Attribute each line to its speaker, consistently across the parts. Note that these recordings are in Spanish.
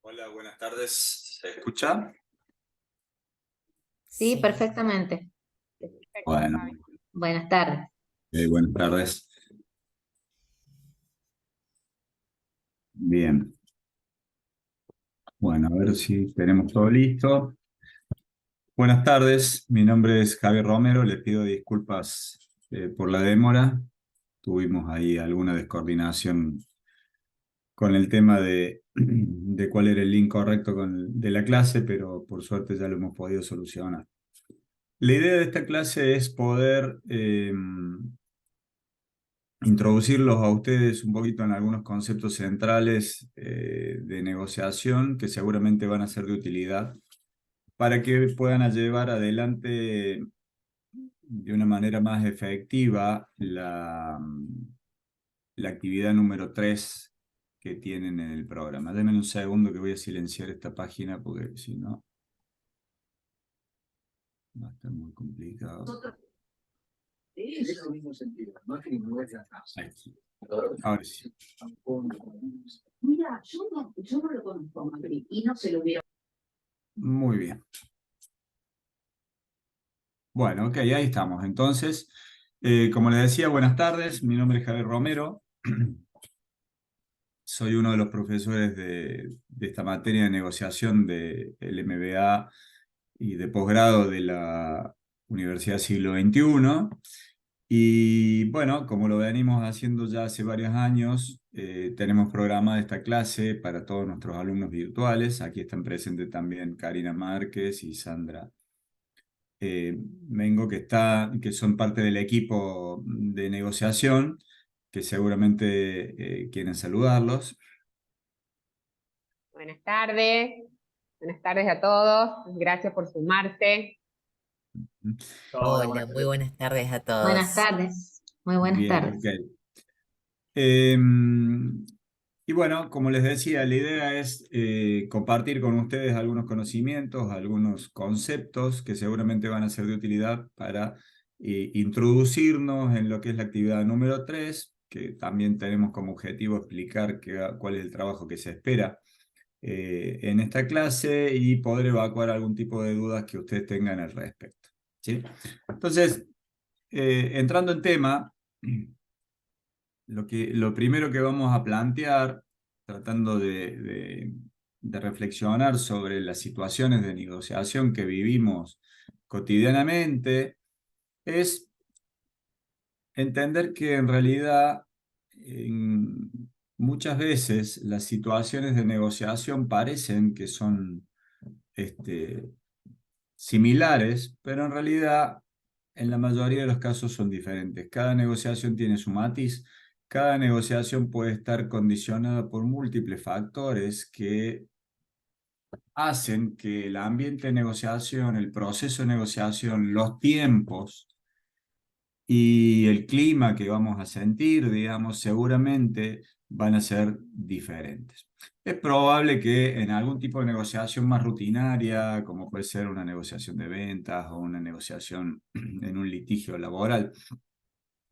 Speaker 1: Hola, buenas tardes. ¿Se escucha?
Speaker 2: Sí, perfectamente.
Speaker 1: Bueno,
Speaker 2: Buenas tardes.
Speaker 1: buenas tardes. Bien. Bueno, a ver si tenemos todo listo. Buenas tardes, mi nombre es Javier Romero. Le pido disculpas por la demora. Tuvimos ahí alguna descoordinación con el tema de cuál era el link correcto de la clase, pero por suerte ya lo hemos podido solucionar. La idea de esta clase es poder introducirlos a ustedes un poquito en algunos conceptos centrales de negociación que seguramente van a ser de utilidad para que puedan llevar adelante de una manera más efectiva la actividad número 3 que tienen en el programa. Denme un segundo que voy a silenciar esta página porque si no va a estar muy complicado.
Speaker 3: Es el mismo sentido, no es que no es acá.
Speaker 1: Ahora sí.
Speaker 3: Mira, yo no lo conozco a Macri y no se lo hubiera.
Speaker 1: Muy bien. Bueno, ok, ahí estamos. Entonces, como les decía, buenas tardes. Mi nombre es Javier Romero. Soy uno de los profesores de esta materia de negociación del MBA y de posgrado de la Universidad Siglo XXI. Y bueno, como lo venimos haciendo ya hace varios años, tenemos programada esta clase para todos nuestros alumnos virtuales. Aquí están presentes también Karina Márquez y Sandra Mengo, que son parte del equipo de negociación, que seguramente quieren saludarlos.
Speaker 4: Buenas tardes a todos, gracias por sumarse.
Speaker 5: Hola, muy buenas tardes a todos.
Speaker 2: Buenas tardes. Muy buenas
Speaker 1: Bien,
Speaker 2: tardes.
Speaker 1: ok. Y bueno, como les decía, la idea es compartir con ustedes algunos conocimientos, algunos conceptos que seguramente van a ser de utilidad para introducirnos en lo que es la actividad número 3, que también tenemos como objetivo explicar cuál es el trabajo que se espera en esta clase y poder evacuar algún tipo de dudas que ustedes tengan al respecto, ¿sí? Entonces, entrando en tema, lo primero que vamos a plantear, tratando de reflexionar sobre las situaciones de negociación que vivimos cotidianamente, es entender que en realidad muchas veces las situaciones de negociación parecen que son similares, pero en realidad en la mayoría de los casos son diferentes. Cada negociación tiene su matiz, cada negociación puede estar condicionada por múltiples factores que hacen que el ambiente de negociación, el proceso de negociación, los tiempos y el clima que vamos a sentir, digamos, seguramente van a ser diferentes. Es probable que en algún tipo de negociación más rutinaria, como puede ser una negociación de ventas o una negociación en un litigio laboral,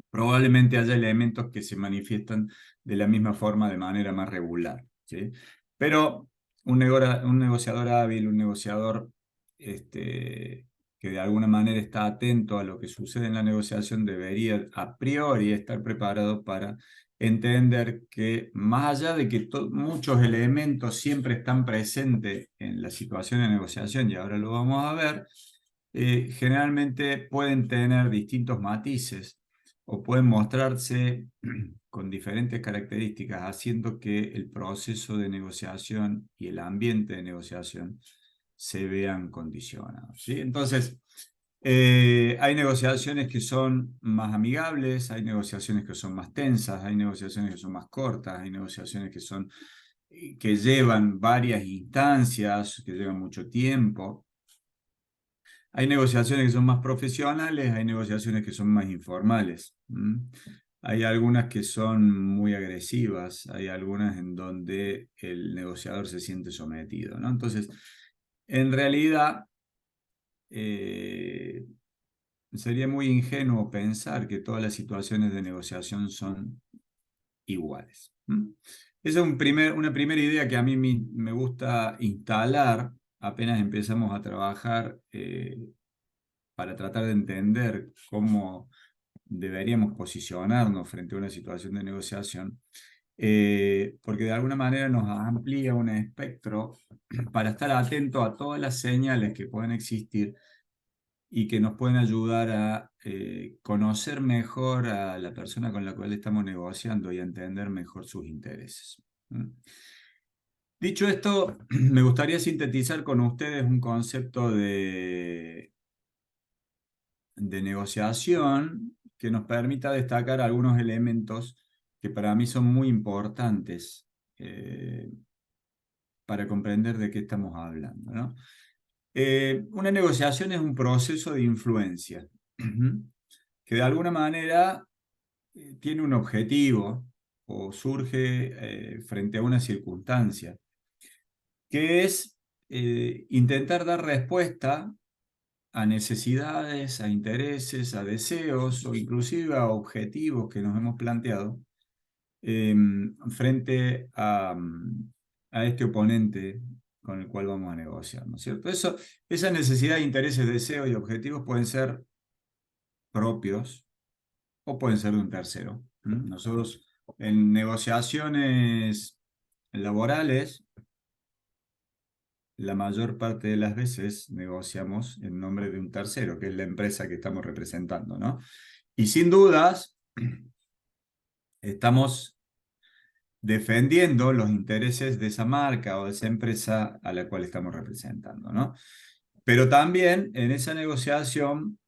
Speaker 1: probablemente haya elementos que se manifiestan de la misma forma de manera más regular, ¿sí? Pero un negociador hábil, un negociador que de alguna manera está atento a lo que sucede en la negociación, debería a priori estar preparado para entender que más allá de que muchos elementos siempre están presentes en la situación de negociación, y ahora lo vamos a ver, generalmente pueden tener distintos matices o pueden mostrarse con diferentes características, haciendo que el proceso de negociación y el ambiente de negociación se vean condicionados, ¿sí? Entonces, hay negociaciones que son más amigables, hay negociaciones que son más tensas, hay negociaciones que son más cortas, hay negociaciones que llevan varias instancias, que llevan mucho tiempo. Hay negociaciones que son más profesionales, hay negociaciones que son más informales. Hay algunas que son muy agresivas, hay algunas en donde el negociador se siente sometido, ¿no? Entonces, en realidad, sería muy ingenuo pensar que todas las situaciones de negociación son iguales. Esa es una primera idea que a mí me gusta instalar apenas empezamos a trabajar para tratar de entender cómo deberíamos posicionarnos frente a una situación de negociación, porque de alguna manera nos amplía un espectro para estar atento a todas las señales que pueden existir y que nos pueden ayudar a conocer mejor a la persona con la cual estamos negociando y a entender mejor sus intereses. Dicho esto, me gustaría sintetizar con ustedes un concepto de negociación que nos permita destacar algunos elementos que para mí son muy importantes para comprender de qué estamos hablando, ¿no? Una negociación es un proceso de influencia que de alguna manera tiene un objetivo o surge frente a una circunstancia, que es intentar dar respuesta a necesidades, a intereses, a deseos o inclusive a objetivos que nos hemos planteado frente a este oponente con el cual vamos a negociar, ¿no es cierto? Esa necesidad, intereses, deseos y objetivos pueden ser propios o pueden ser de un tercero. Nosotros en negociaciones laborales, la mayor parte de las veces negociamos en nombre de un tercero, que es la empresa que estamos representando, ¿no? Y sin dudas, estamos defendiendo los intereses de esa marca o de esa empresa a la cual estamos representando, ¿no? Pero también en esa negociación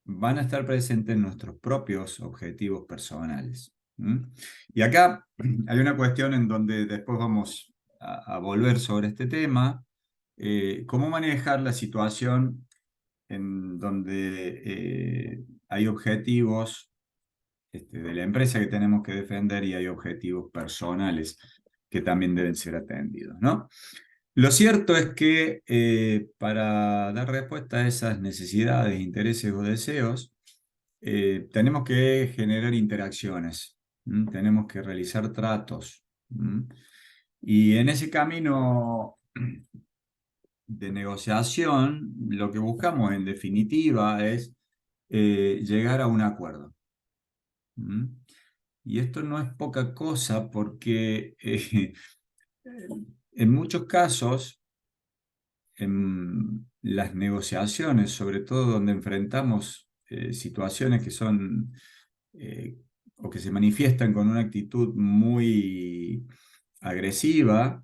Speaker 1: van a estar presentes nuestros propios objetivos personales. Y acá hay una cuestión en donde después vamos a volver sobre este tema, cómo manejar la situación en donde hay objetivos de la empresa que tenemos que defender y hay objetivos personales que también deben ser atendidos, ¿no? Lo cierto es que para dar respuesta a esas necesidades, intereses o deseos, tenemos que generar interacciones, tenemos que realizar tratos. Y en ese camino de negociación, lo que buscamos en definitiva es llegar a un acuerdo. Y esto no es poca cosa porque en muchos casos, en las negociaciones, sobre todo donde enfrentamos situaciones que son o que se manifiestan con una actitud muy agresiva,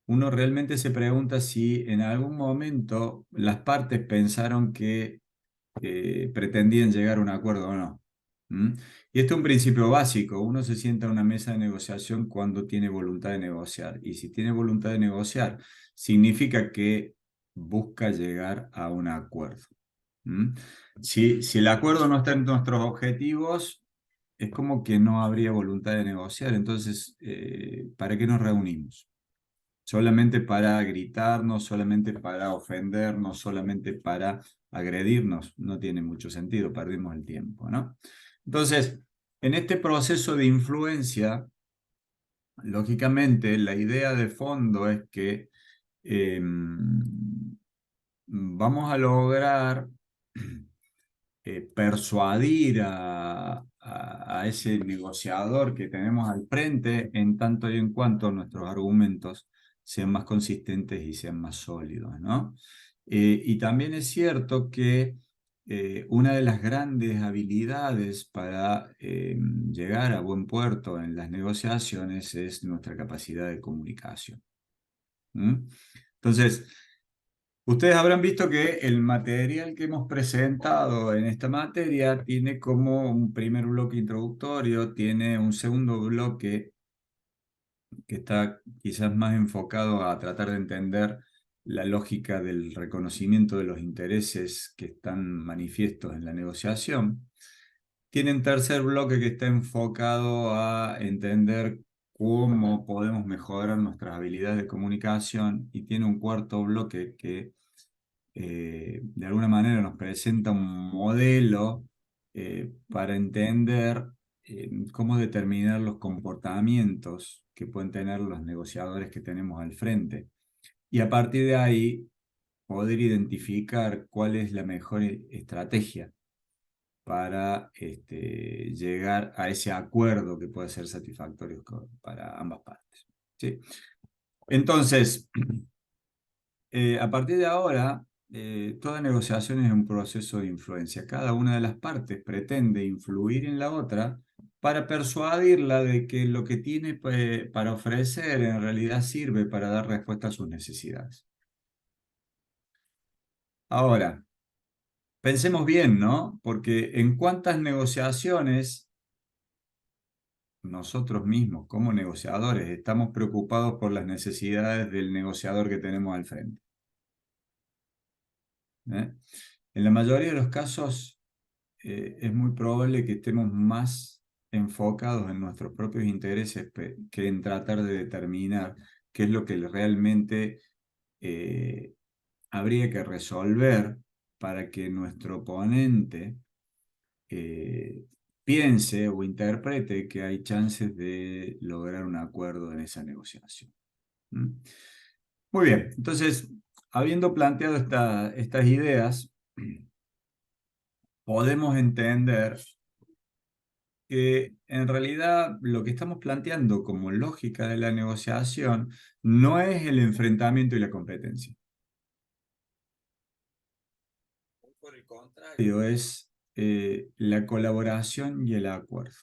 Speaker 1: uno realmente se pregunta si en algún momento las partes pensaron que pretendían llegar a un acuerdo o no. Y esto es un principio básico. Uno se sienta a una mesa de negociación cuando tiene voluntad de negociar. Y si tiene voluntad de negociar, significa que busca llegar a un acuerdo. Si el acuerdo no está en nuestros objetivos, es como que no habría voluntad de negociar. Entonces, ¿para qué nos reunimos? Solamente para gritarnos, solamente para ofendernos, solamente para agredirnos, no tiene mucho sentido, perdimos el tiempo, ¿no? Entonces, en este proceso de influencia, lógicamente, la idea de fondo es que vamos a lograr persuadir a ese negociador que tenemos al frente en tanto y en cuanto nuestros argumentos sean más consistentes y sean más sólidos, ¿no? Y también es cierto que una de las grandes habilidades para llegar a buen puerto en las negociaciones es nuestra capacidad de comunicación. Entonces, ustedes habrán visto que el material que hemos presentado en esta materia tiene como un primer bloque introductorio, tiene un segundo bloque que está quizás más enfocado a tratar de entender la lógica del reconocimiento de los intereses que están manifiestos en la negociación. Tiene un tercer bloque que está enfocado a entender cómo podemos mejorar nuestras habilidades de comunicación y tiene un cuarto bloque que de alguna manera nos presenta un modelo para entender cómo determinar los comportamientos que pueden tener los negociadores que tenemos al frente. Y a partir de ahí, poder identificar cuál es la mejor estrategia para llegar a ese acuerdo que puede ser satisfactorio para ambas partes. ¿Sí? Entonces, a partir de ahora, toda negociación es un proceso de influencia. Cada una de las partes pretende influir en la otra para persuadirla de que lo que tiene para ofrecer en realidad sirve para dar respuesta a sus necesidades. Ahora, pensemos bien, ¿no? Porque en cuántas negociaciones nosotros mismos, como negociadores, estamos preocupados por las necesidades del negociador que tenemos al frente. ¿Eh? En la mayoría de los casos, es muy probable que estemos más enfocados en nuestros propios intereses que en tratar de determinar qué es lo que realmente habría que resolver para que nuestro oponente piense o interprete que hay chances de lograr un acuerdo en esa negociación. ¿Mm? Muy bien, entonces, habiendo planteado estas ideas, podemos entender que en realidad lo que estamos planteando como lógica de la negociación no es el enfrentamiento y la competencia. Por el contrario, es la colaboración y el acuerdo.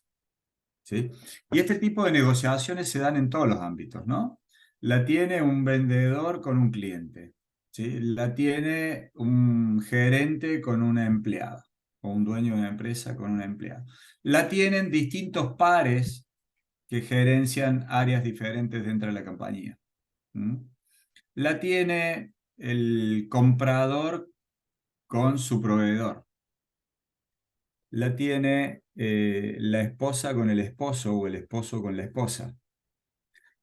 Speaker 1: ¿Sí? Y este tipo de negociaciones se dan en todos los ámbitos, ¿no? La tiene un vendedor con un cliente, ¿sí? La tiene un gerente con una empleada, o un dueño de una empresa con una empleada. La tienen distintos pares que gerencian áreas diferentes dentro de la compañía. ¿Mm? La tiene el comprador con su proveedor. La tiene la esposa con el esposo o el esposo con la esposa.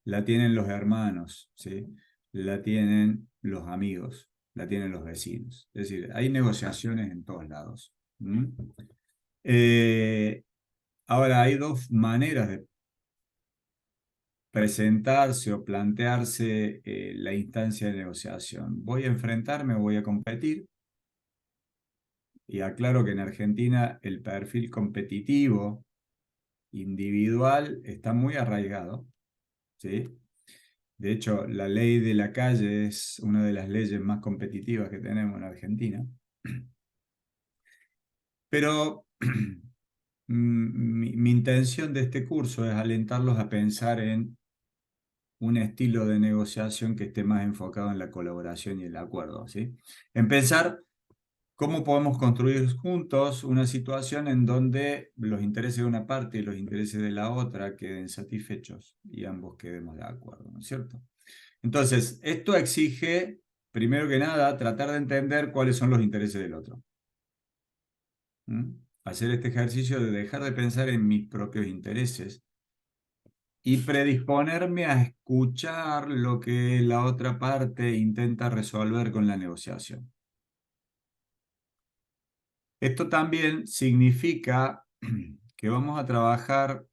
Speaker 1: La tienen los hermanos, ¿sí? La tienen los amigos, la tienen los vecinos. Es decir, hay negociaciones en todos lados. ¿Mm? Ahora, hay dos maneras de presentarse o plantearse la instancia de negociación. ¿Voy a enfrentarme o voy a competir? Y aclaro que en Argentina el perfil competitivo individual está muy arraigado, ¿sí? De hecho, la ley de la calle es una de las leyes más competitivas que tenemos en Argentina. Pero mi intención de este curso es alentarlos a pensar en un estilo de negociación que esté más enfocado en la colaboración y el acuerdo, ¿sí? En pensar cómo podemos construir juntos una situación en donde los intereses de una parte y los intereses de la otra queden satisfechos y ambos quedemos de acuerdo, ¿no es cierto? Entonces, esto exige, primero que nada, tratar de entender cuáles son los intereses del otro. ¿Mm? Hacer este ejercicio de dejar de pensar en mis propios intereses y predisponerme a escuchar lo que la otra parte intenta resolver con la negociación. Esto también significa que vamos a trabajar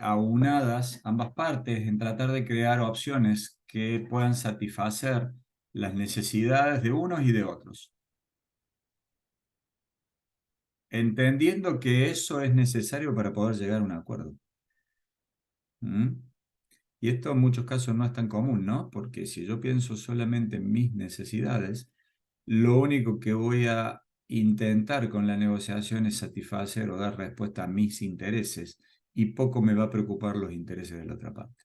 Speaker 1: aunadas ambas partes en tratar de crear opciones que puedan satisfacer las necesidades de unos y de otros, entendiendo que eso es necesario para poder llegar a un acuerdo. ¿Mm? Y esto en muchos casos no es tan común, ¿no? Porque si yo pienso solamente en mis necesidades, lo único que voy a intentar con la negociación es satisfacer o dar respuesta a mis intereses y poco me va a preocupar los intereses de la otra parte.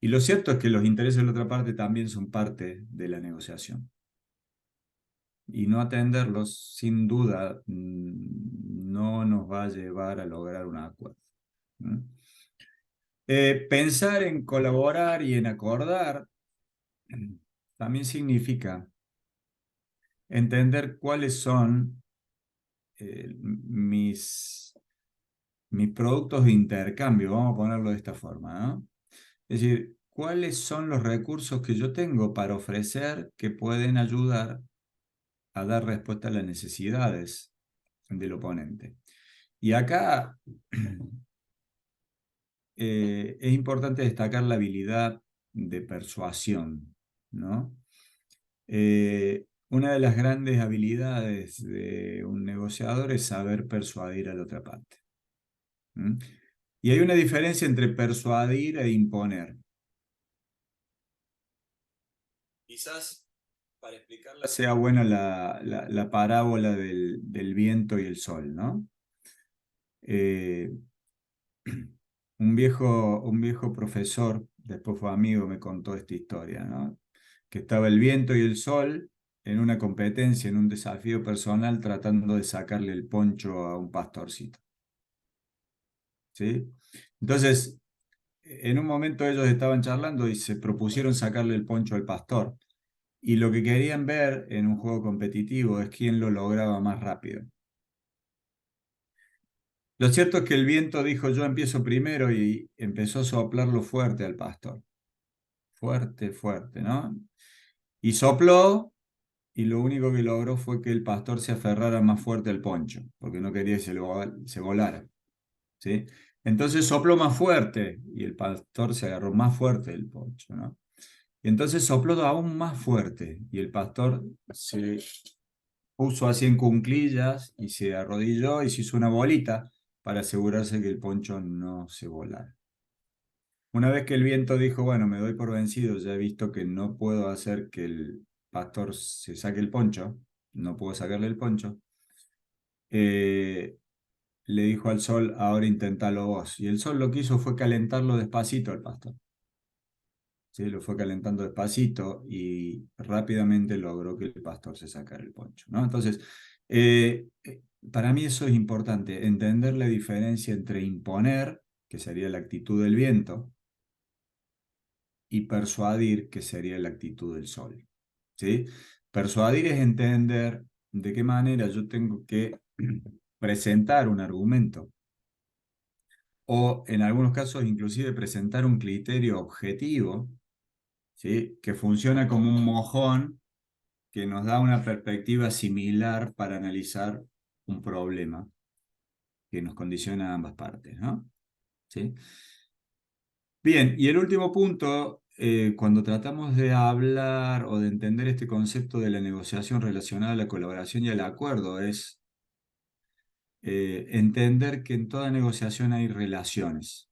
Speaker 1: Y lo cierto es que los intereses de la otra parte también son parte de la negociación. Y no atenderlos, sin duda, no nos va a llevar a lograr un acuerdo. ¿Mm? Pensar en colaborar y en acordar también significa entender cuáles son mis productos de intercambio, vamos a ponerlo de esta forma, ¿no? Es decir, cuáles son los recursos que yo tengo para ofrecer que pueden ayudar a dar respuesta a las necesidades del oponente. Y acá es importante destacar la habilidad de persuasión, ¿no? Una de las grandes habilidades de un negociador es saber persuadir a la otra parte. ¿Mm? Y hay una diferencia entre persuadir e imponer. Quizás para explicarla sea buena la parábola del viento y el sol, ¿no? Un viejo profesor, después fue amigo, me contó esta historia, ¿no? Que estaba el viento y el sol en una competencia, en un desafío personal, tratando de sacarle el poncho a un pastorcito. ¿Sí? Entonces, en un momento ellos estaban charlando y se propusieron sacarle el poncho al pastor. Y lo que querían ver en un juego competitivo es quién lo lograba más rápido. Lo cierto es que el viento dijo: yo empiezo primero, y empezó a soplarlo fuerte al pastor. Fuerte, fuerte, ¿no? Y sopló, y lo único que logró fue que el pastor se aferrara más fuerte al poncho, porque no quería que se volara, ¿sí? Entonces sopló más fuerte, y el pastor se agarró más fuerte del poncho, ¿no? Y entonces sopló aún más fuerte, y el pastor se puso así en cunclillas, y se arrodilló, y se hizo una bolita para asegurarse que el poncho no se volara. Una vez que el viento dijo: bueno, me doy por vencido, ya he visto que no puedo hacer que el pastor se saque el poncho, no puedo sacarle el poncho, le dijo al sol: ahora inténtalo vos. Y el sol lo que hizo fue calentarlo despacito al pastor. ¿Sí? Lo fue calentando despacito, y rápidamente logró que el pastor se sacara el poncho, ¿no? Entonces, para mí eso es importante, entender la diferencia entre imponer, que sería la actitud del viento, y persuadir, que sería la actitud del sol. ¿Sí? Persuadir es entender de qué manera yo tengo que presentar un argumento, o en algunos casos inclusive presentar un criterio objetivo, ¿sí? Que funciona como un mojón que nos da una perspectiva similar para analizar un problema que nos condiciona a ambas partes, ¿no? ¿Sí? Bien, y el último punto, cuando tratamos de hablar o de entender este concepto de la negociación relacionada a la colaboración y al acuerdo, es entender que en toda negociación hay relaciones.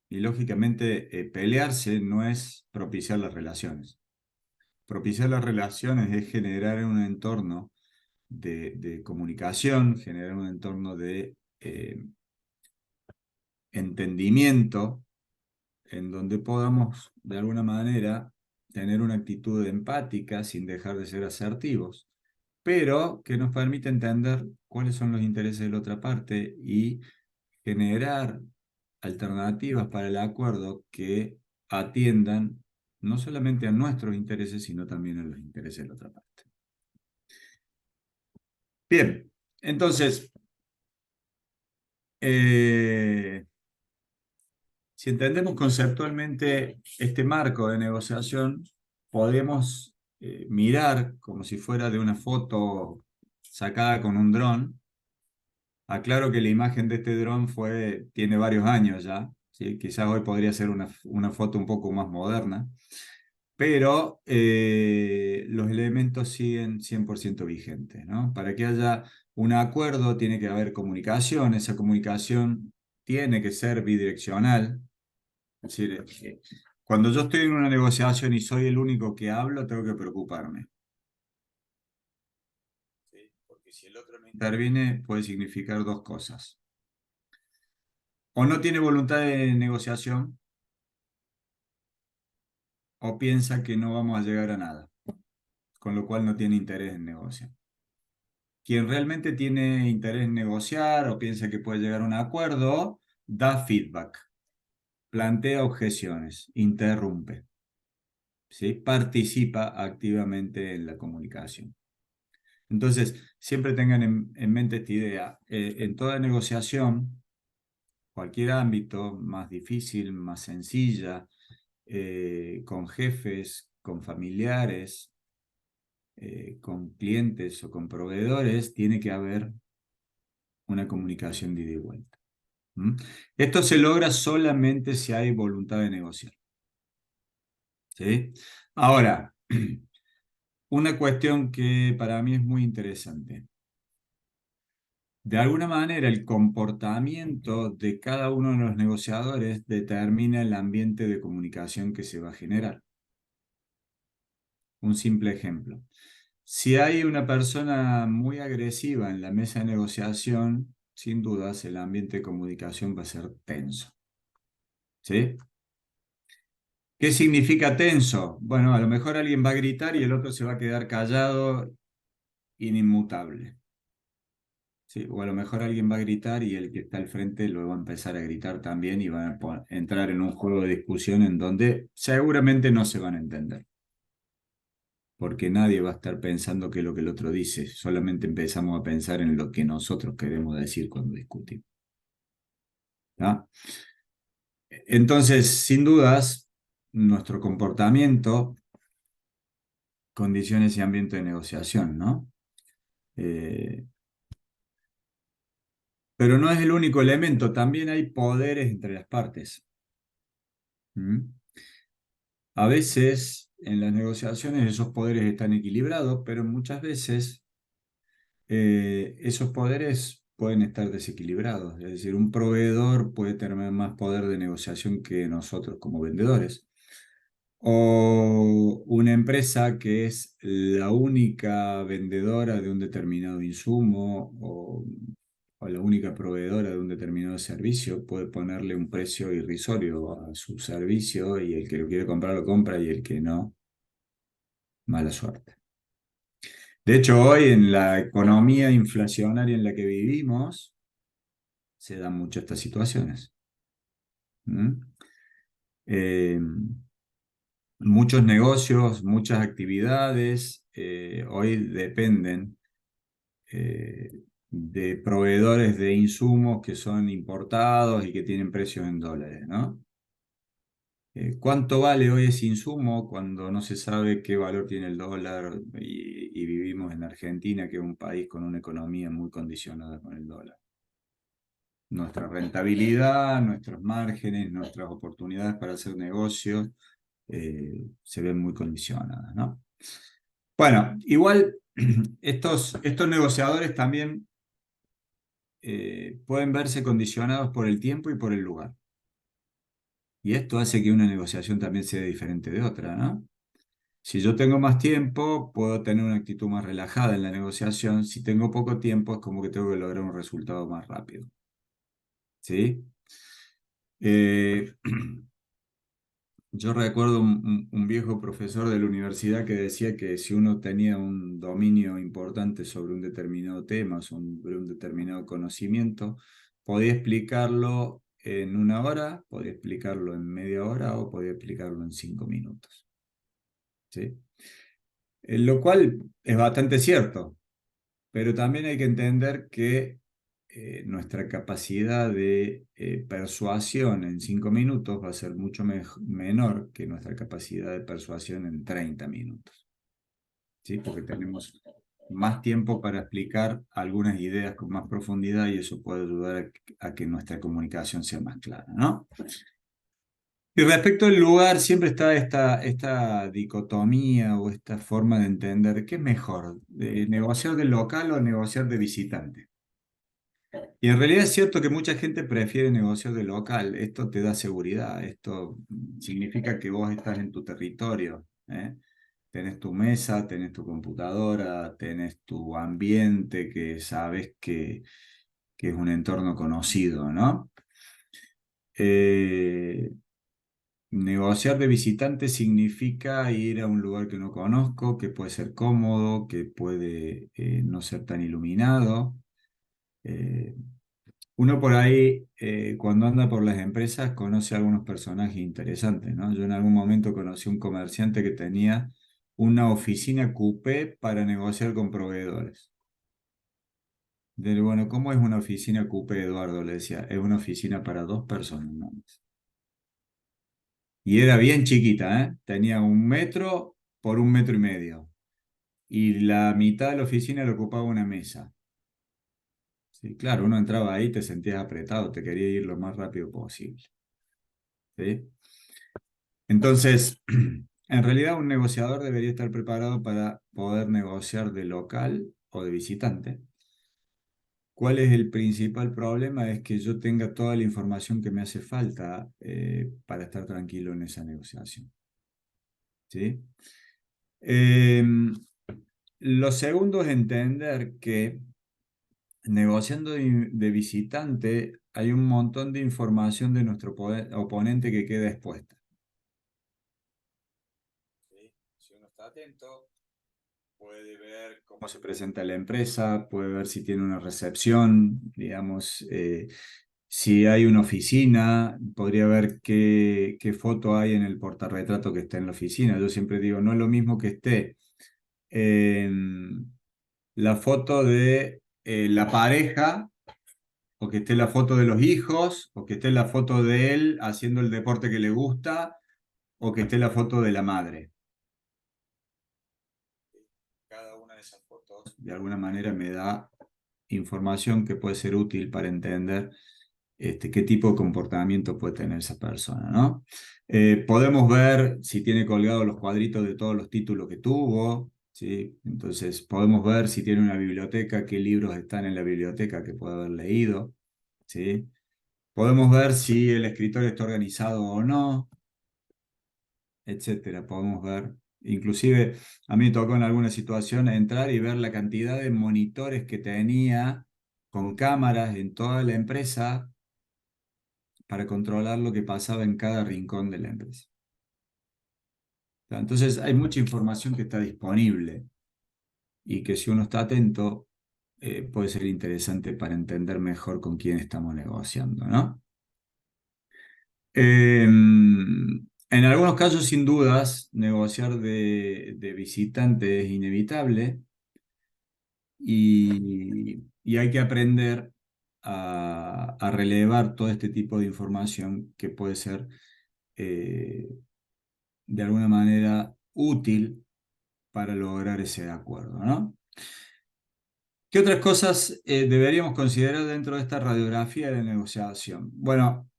Speaker 1: Y lógicamente pelearse no es propiciar las relaciones. Propiciar las relaciones es generar un entorno de comunicación, generar un entorno de entendimiento, en donde podamos, de alguna manera, tener una actitud empática sin dejar de ser asertivos, pero que nos permite entender cuáles son los intereses de la otra parte y generar alternativas para el acuerdo que atiendan no solamente a nuestros intereses, sino también a los intereses de la otra parte. Bien, entonces, si entendemos conceptualmente este marco de negociación, podemos mirar como si fuera de una foto sacada con un dron. Aclaro que la imagen de este dron tiene varios años ya, ¿sí? Quizás hoy podría ser una foto un poco más moderna, pero los elementos siguen 100% vigentes, ¿no? Para que haya un acuerdo tiene que haber comunicación, esa comunicación tiene que ser bidireccional. Es decir, cuando yo estoy en una negociación y soy el único que hablo, tengo que preocuparme. ¿Sí? Porque si el otro no interviene, puede significar dos cosas. O no tiene voluntad de negociación, o piensa que no vamos a llegar a nada, con lo cual no tiene interés en negociar. Quien realmente tiene interés en negociar o piensa que puede llegar a un acuerdo, da feedback, plantea objeciones, interrumpe, ¿sí? Participa activamente en la comunicación. Entonces, siempre tengan en mente esta idea. En toda negociación, cualquier ámbito, más difícil, más sencilla, con jefes, con familiares, con clientes o con proveedores, tiene que haber una comunicación de ida y vuelta. ¿Mm? Esto se logra solamente si hay voluntad de negociar. ¿Sí? Ahora, una cuestión que para mí es muy interesante. De alguna manera, el comportamiento de cada uno de los negociadores determina el ambiente de comunicación que se va a generar. Un simple ejemplo. Si hay una persona muy agresiva en la mesa de negociación, sin dudas el ambiente de comunicación va a ser tenso. ¿Sí? ¿Qué significa tenso? Bueno, a lo mejor alguien va a gritar y el otro se va a quedar callado, inmutable. ¿Sí? O a lo mejor alguien va a gritar y el que está al frente lo va a empezar a gritar también y van a entrar en un juego de discusión en donde seguramente no se van a entender. Porque nadie va a estar pensando qué es lo que el otro dice, solamente empezamos a pensar en lo que nosotros queremos decir cuando discutimos. ¿Ah? Entonces, sin dudas, nuestro comportamiento, condiciones y ambiente de negociación, ¿no? Pero no es el único elemento, también hay poderes entre las partes. ¿Mm? A veces en las negociaciones esos poderes están equilibrados, pero muchas veces esos poderes pueden estar desequilibrados. Es decir, un proveedor puede tener más poder de negociación que nosotros como vendedores. O una empresa que es la única vendedora de un determinado insumo o la única proveedora de un determinado servicio puede ponerle un precio irrisorio a su servicio y el que lo quiere comprar lo compra y el que no, mala suerte. De hecho, hoy en la economía inflacionaria en la que vivimos se dan mucho estas situaciones. ¿Mm? Eh, Muchos negocios, muchas actividades hoy dependen eh, de proveedores de insumos que son importados y que tienen precios en dólares, ¿no? ¿Cuánto vale hoy ese insumo cuando no se sabe qué valor tiene el dólar y vivimos en Argentina, que es un país con una economía muy condicionada con el dólar? Nuestra rentabilidad, nuestros márgenes, nuestras oportunidades para hacer negocios se ven muy condicionadas, ¿no? Bueno, igual estos negociadores también pueden verse condicionados por el tiempo y por el lugar. Y esto hace que una negociación también sea diferente de otra, ¿no? Si yo tengo más tiempo, puedo tener una actitud más relajada en la negociación. Si tengo poco tiempo, es como que tengo que lograr un resultado más rápido. ¿Sí? Eh, Yo recuerdo un viejo profesor de la universidad que decía que si uno tenía un dominio importante sobre un determinado tema, sobre un determinado conocimiento, podía explicarlo en 1 hora, podía explicarlo en media hora o podía explicarlo en 5 minutos. ¿Sí? Lo cual es bastante cierto, pero también hay que entender que nuestra capacidad de persuasión en 5 minutos va a ser mucho menor que nuestra capacidad de persuasión en 30 minutos. ¿Sí? Porque tenemos más tiempo para explicar algunas ideas con más profundidad y eso puede ayudar a que nuestra comunicación sea más clara, ¿no? Y respecto al lugar, siempre está esta dicotomía o esta forma de entender qué es mejor, negociar de local o negociar de visitante. Y en realidad es cierto que mucha gente prefiere negociar de local. Esto te da seguridad, esto significa que vos estás en tu territorio, ¿eh? Tenés tu mesa, tenés tu computadora, tenés tu ambiente que sabes que es un entorno conocido, ¿no? Eh, Negociar de visitante significa ir a un lugar que no conozco, que puede ser cómodo, que puede no ser tan iluminado. Eh, Uno por ahí, cuando anda por las empresas, conoce a algunos personajes interesantes, ¿no? Yo en algún momento conocí un comerciante que tenía una oficina coupé para negociar con proveedores. Bueno, ¿cómo es una oficina coupé, Eduardo? Le decía, es una oficina para 2 personas, ¿no? Y era bien chiquita, ¿eh? Tenía 1 metro por 1,5 metros. Y la mitad de la oficina la ocupaba una mesa. Sí, claro, uno entraba ahí, te sentías apretado, te quería ir lo más rápido posible. ¿Sí? Entonces, en realidad un negociador debería estar preparado para poder negociar de local o de visitante. ¿Cuál es el principal problema? Es que yo tenga toda la información que me hace falta para estar tranquilo en esa negociación. ¿Sí? Lo segundo es entender que negociando de visitante hay un montón de información de nuestro oponente que queda expuesta. ¿Sí? Si uno está atento, puede ver cómo se presenta la empresa, puede ver si tiene una recepción, digamos, si hay una oficina, podría ver qué foto hay en el portarretrato que está en la oficina. Yo siempre digo, no es lo mismo que esté en la foto de la pareja, o que esté la foto de los hijos, o que esté la foto de él haciendo el deporte que le gusta, o que esté la foto de la madre. Cada una de esas fotos de alguna manera me da información que puede ser útil para entender qué tipo de comportamiento puede tener esa persona, ¿no? Podemos ver si tiene colgados los cuadritos de todos los títulos que tuvo, ¿sí? Entonces podemos ver si tiene una biblioteca, qué libros están en la biblioteca que puede haber leído, ¿sí? Podemos ver si el escritorio está organizado o no, etcétera. Podemos ver, inclusive a mí me tocó en alguna situación entrar y ver la cantidad de monitores que tenía con cámaras en toda la empresa para controlar lo que pasaba en cada rincón de la empresa. Entonces hay mucha información que está disponible y que si uno está atento puede ser interesante para entender mejor con quién estamos negociando, ¿no? En algunos casos, sin dudas, negociar de visitante es inevitable y hay que aprender a relevar todo este tipo de información que puede ser eh, de alguna manera útil para lograr ese acuerdo, ¿no? ¿Qué otras cosas deberíamos considerar dentro de esta radiografía de la negociación? Bueno,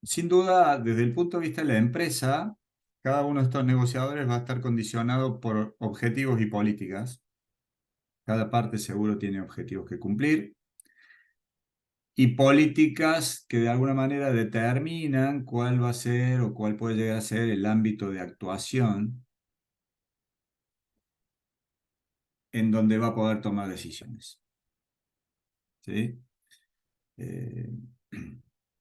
Speaker 1: sin duda, desde el punto de vista de la empresa, cada uno de estos negociadores va a estar condicionado por objetivos y políticas. Cada parte seguro tiene objetivos que cumplir y políticas que de alguna manera determinan cuál va a ser o cuál puede llegar a ser el ámbito de actuación en donde va a poder tomar decisiones. ¿Sí? Eh,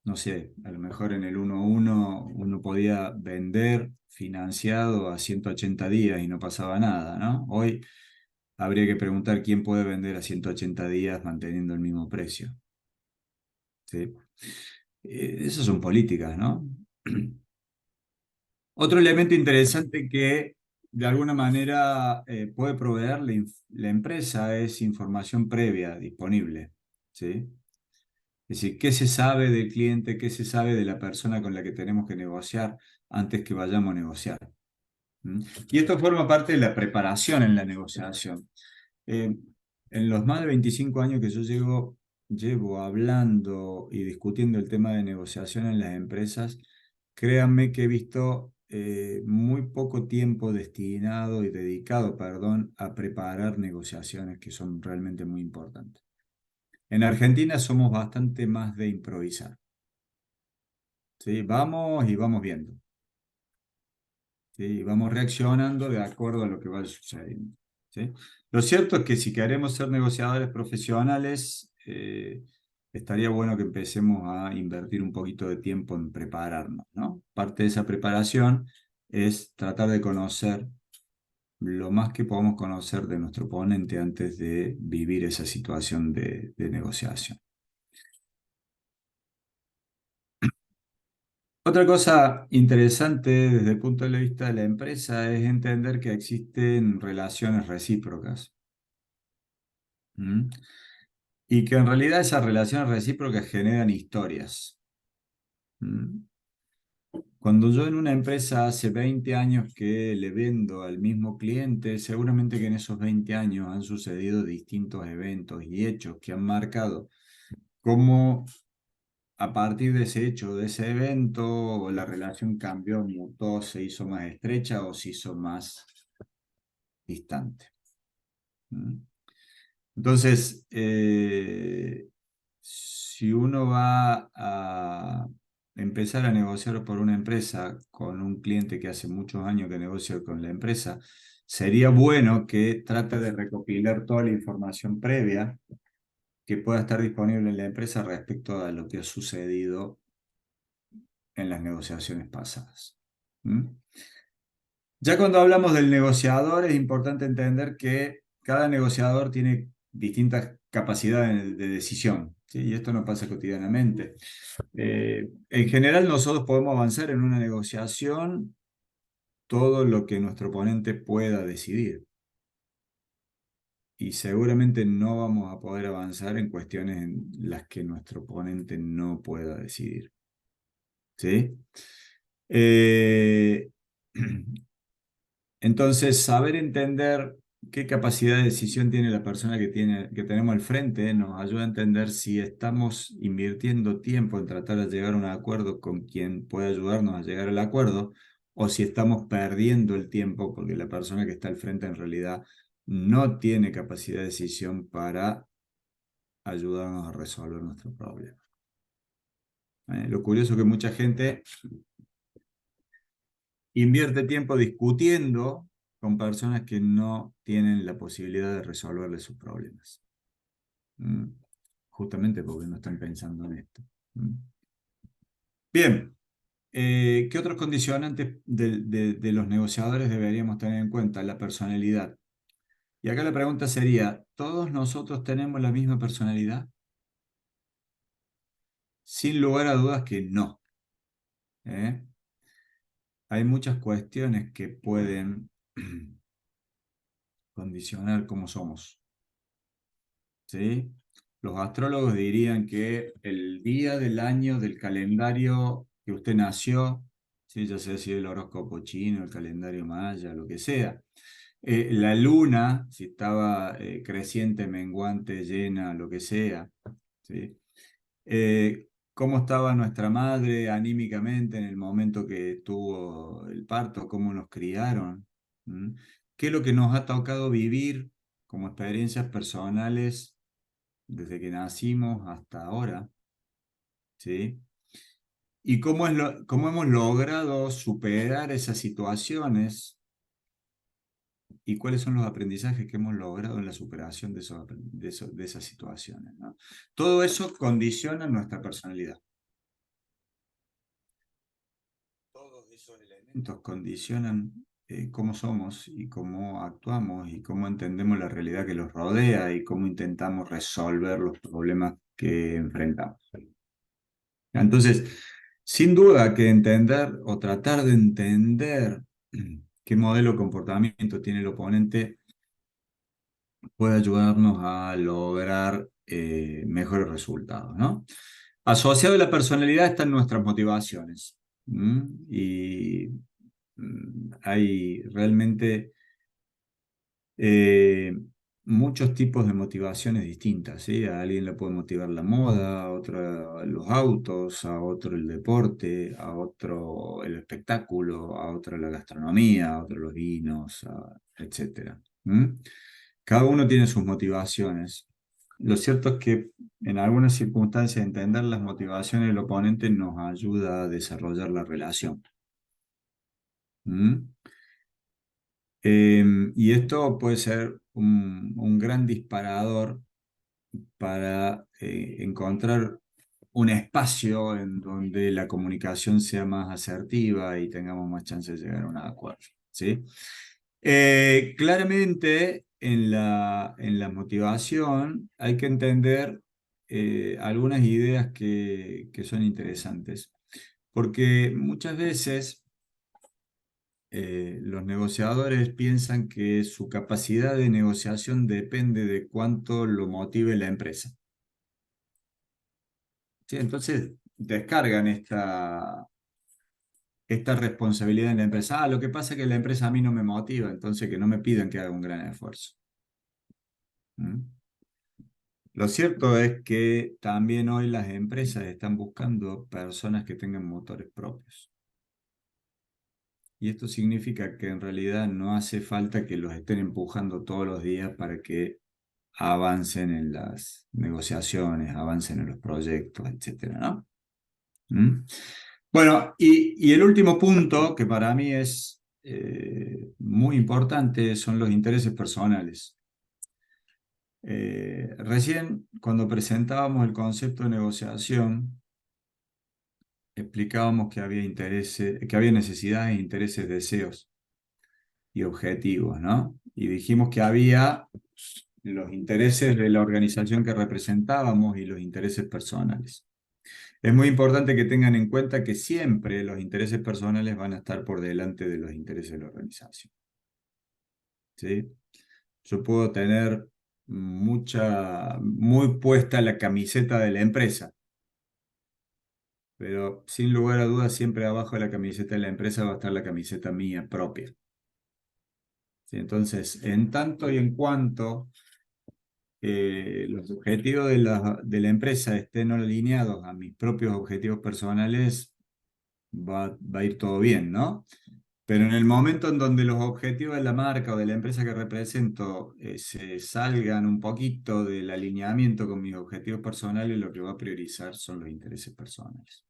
Speaker 1: no sé, a lo mejor en el 1-1 uno podía vender financiado a 180 días y no pasaba nada, ¿no? Hoy habría que preguntar quién puede vender a 180 días manteniendo el mismo precio. ¿Sí? Esas son políticas, ¿no? Otro elemento interesante que de alguna manera puede proveer la empresa es información previa disponible, ¿sí? Es decir, ¿qué se sabe del cliente, qué se sabe de la persona con la que tenemos que negociar antes que vayamos a negociar? ¿Mm? Y esto forma parte de la preparación en la negociación. Eh, en los más de 25 años que yo llevo hablando y discutiendo el tema de negociación en las empresas, créanme que he visto muy poco tiempo destinado y dedicado, perdón, a preparar negociaciones que son realmente muy importantes. En Argentina somos bastante más de improvisar, ¿sí? Vamos y vamos viendo, ¿sí? Y vamos reaccionando de acuerdo a lo que vaya sucediendo, ¿sí? Lo cierto es que si queremos ser negociadores profesionales, estaría bueno que empecemos a invertir un poquito de tiempo en prepararnos, ¿no? Parte de esa preparación es tratar de conocer lo más que podamos conocer de nuestro oponente antes de vivir esa situación de negociación. Otra cosa interesante desde el punto de vista de la empresa es entender que existen relaciones recíprocas. ¿Mm? Y que en realidad esas relaciones recíprocas generan historias. ¿Mm? Cuando yo en una empresa hace 20 años que le vendo al mismo cliente, seguramente que en esos 20 años han sucedido distintos eventos y hechos que han marcado cómo a partir de ese hecho, de ese evento, la relación cambió, mutó, se hizo más estrecha o se hizo más distante. ¿Mm? Entonces, si uno va a empezar a negociar por una empresa con un cliente que hace muchos años que negocia con la empresa, sería bueno que trate de recopilar toda la información previa que pueda estar disponible en la empresa respecto a lo que ha sucedido en las negociaciones pasadas. ¿Mm? Ya cuando hablamos del negociador, es importante entender que cada negociador tiene distintas capacidades de decisión, ¿sí? Y esto no pasa cotidianamente. En general, nosotros podemos avanzar en una negociación todo lo que nuestro oponente pueda decidir. Y seguramente no vamos a poder avanzar en cuestiones en las que nuestro oponente no pueda decidir. ¿Sí? Eh, Entonces, saber entender qué capacidad de decisión tiene la persona que tenemos al frente nos ayuda a entender si estamos invirtiendo tiempo en tratar de llegar a un acuerdo con quien puede ayudarnos a llegar al acuerdo, o si estamos perdiendo el tiempo porque la persona que está al frente en realidad no tiene capacidad de decisión para ayudarnos a resolver nuestro problema. Lo curioso es que mucha gente invierte tiempo discutiendo con personas que no tienen la posibilidad de resolverle sus problemas. Justamente porque no están pensando en esto. Bien, ¿qué otros condicionantes de los negociadores deberíamos tener en cuenta? La personalidad. Y acá la pregunta sería, ¿todos nosotros tenemos la misma personalidad? Sin lugar a dudas que no. ¿Eh? Hay muchas cuestiones que pueden condicionar cómo somos. ¿Sí? Los astrólogos dirían que el día del año del calendario que usted nació, ¿sí? Ya sea si el horóscopo chino, el calendario maya, lo que sea, la luna, si estaba creciente, menguante, llena, lo que sea, ¿sí? Cómo estaba nuestra madre anímicamente en el momento que tuvo el parto, cómo nos criaron, ¿Mm? ¿Qué es lo que nos ha tocado vivir como experiencias personales desde que nacimos hasta ahora? ¿Sí? ¿Y cómo hemos logrado superar esas situaciones y cuáles son los aprendizajes que hemos logrado en la superación de esas situaciones, ¿no? Todo eso condiciona nuestra personalidad. Todos esos elementos condicionan cómo somos y cómo actuamos y cómo entendemos la realidad que los rodea y cómo intentamos resolver los problemas que enfrentamos. Entonces, sin duda que entender o tratar de entender qué modelo de comportamiento tiene el oponente puede ayudarnos a lograr mejores resultados, ¿no? Asociado a la personalidad están nuestras motivaciones. Y hay realmente eh, muchos tipos de motivaciones distintas, ¿sí? A alguien le puede motivar la moda, a otro los autos, a otro el deporte, a otro el espectáculo, a otro la gastronomía, a otro los vinos, etc. Cada uno tiene sus motivaciones. Lo cierto es que en algunas circunstancias entender las motivaciones del oponente nos ayuda a desarrollar la relación. ¿Mm? Y esto puede ser un gran disparador para encontrar un espacio en donde la comunicación sea más asertiva y tengamos más chance de llegar a un acuerdo, ¿sí? Claramente en la motivación hay que entender algunas ideas que son interesantes, porque muchas veces los negociadores piensan que su capacidad de negociación depende de cuánto lo motive la empresa. ¿Sí? Entonces descargan esta responsabilidad en la empresa. Lo que pasa es que la empresa a mí no me motiva, entonces que no me pidan que haga un gran esfuerzo. ¿Mm? Lo cierto es que también hoy las empresas están buscando personas que tengan motores propios. Y esto significa que en realidad no hace falta que los estén empujando todos los días para que avancen en las negociaciones, avancen en los proyectos, etcétera, ¿no? ¿Mm? Bueno, y el último punto que para mí es muy importante son los intereses personales. Recién cuando presentábamos el concepto de negociación, explicábamos que había intereses, que había necesidades, intereses, deseos y objetivos, ¿no? Y dijimos que había los intereses de la organización que representábamos y los intereses personales. Es muy importante que tengan en cuenta que siempre los intereses personales van a estar por delante de los intereses de la organización. ¿Sí? Yo puedo tener muy puesta la camiseta de la empresa, pero sin lugar a dudas siempre abajo de la camiseta de la empresa va a estar la camiseta mía propia. ¿Sí? Entonces, en tanto y en cuanto los objetivos de la empresa estén alineados a mis propios objetivos personales, va a ir todo bien, ¿no? Pero en el momento en donde los objetivos de la marca o de la empresa que represento se salgan un poquito del alineamiento con mis objetivos personales, lo que va a priorizar son los intereses personales.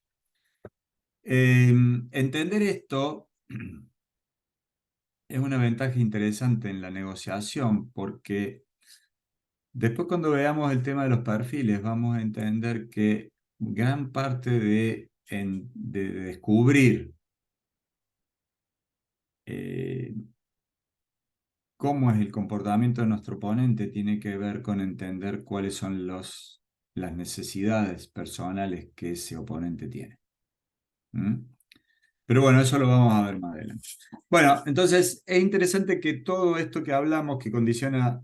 Speaker 1: Entender esto es una ventaja interesante en la negociación porque después cuando veamos el tema de los perfiles vamos a entender que gran parte de descubrir eh, cómo es el comportamiento de nuestro oponente tiene que ver con entender cuáles son las necesidades personales que ese oponente tiene. ¿Mm? Pero bueno, eso lo vamos a ver más adelante. Bueno, entonces es interesante que todo esto que hablamos que condiciona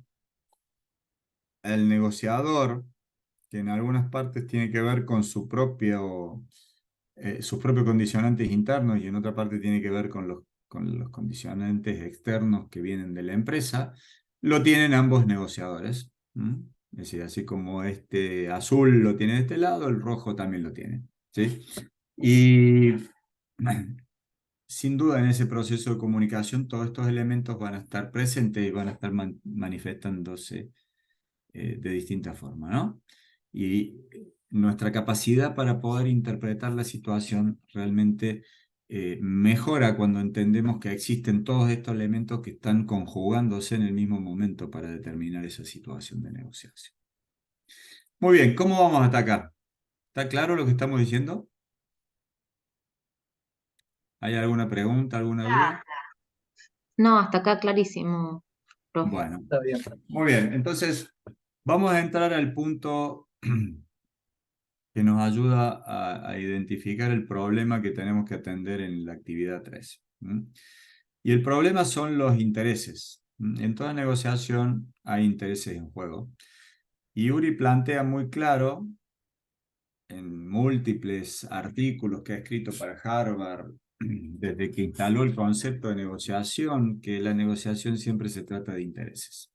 Speaker 1: al negociador, que en algunas partes tiene que ver con sus propios condicionantes internos y en otra parte tiene que ver con los condicionantes externos que vienen de la empresa, lo tienen ambos negociadores. ¿Mm? Es decir, así como este azul lo tiene de este lado, el rojo también lo tiene. ¿Sí? Y sin duda en ese proceso de comunicación todos estos elementos van a estar presentes y van a estar manifestándose de distintas formas, ¿no? Y nuestra capacidad para poder interpretar la situación realmente mejora cuando entendemos que existen todos estos elementos que están conjugándose en el mismo momento para determinar esa situación de negociación. Muy bien, ¿cómo vamos hasta acá? ¿Está claro lo que estamos diciendo? ¿Hay alguna pregunta, alguna duda?
Speaker 2: No, hasta acá clarísimo, profe.
Speaker 1: Bueno,
Speaker 3: Está bien.
Speaker 1: muy bien. Entonces, vamos a entrar al punto que nos ayuda a identificar el problema que tenemos que atender en la actividad 3. Y el problema son los intereses. En toda negociación hay intereses en juego. Y Uri plantea muy claro en múltiples artículos que ha escrito para Harvard, desde que instaló el concepto de negociación, que la negociación siempre se trata de intereses.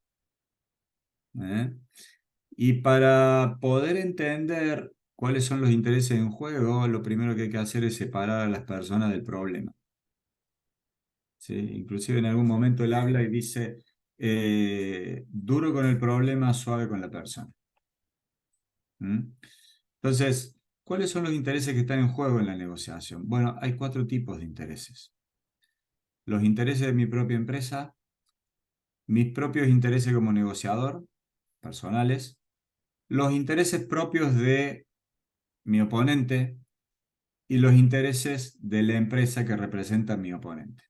Speaker 1: Y para poder entender cuáles son los intereses en juego, lo primero que hay que hacer es separar a las personas del problema. ¿Sí? Inclusive en algún momento él habla y dice, duro con el problema, suave con la persona. Entonces, ¿cuáles son los intereses que están en juego en la negociación? Bueno, hay 4 tipos de intereses. Los intereses de mi propia empresa, mis propios intereses como negociador, personales, los intereses propios de mi oponente y los intereses de la empresa que representa a mi oponente.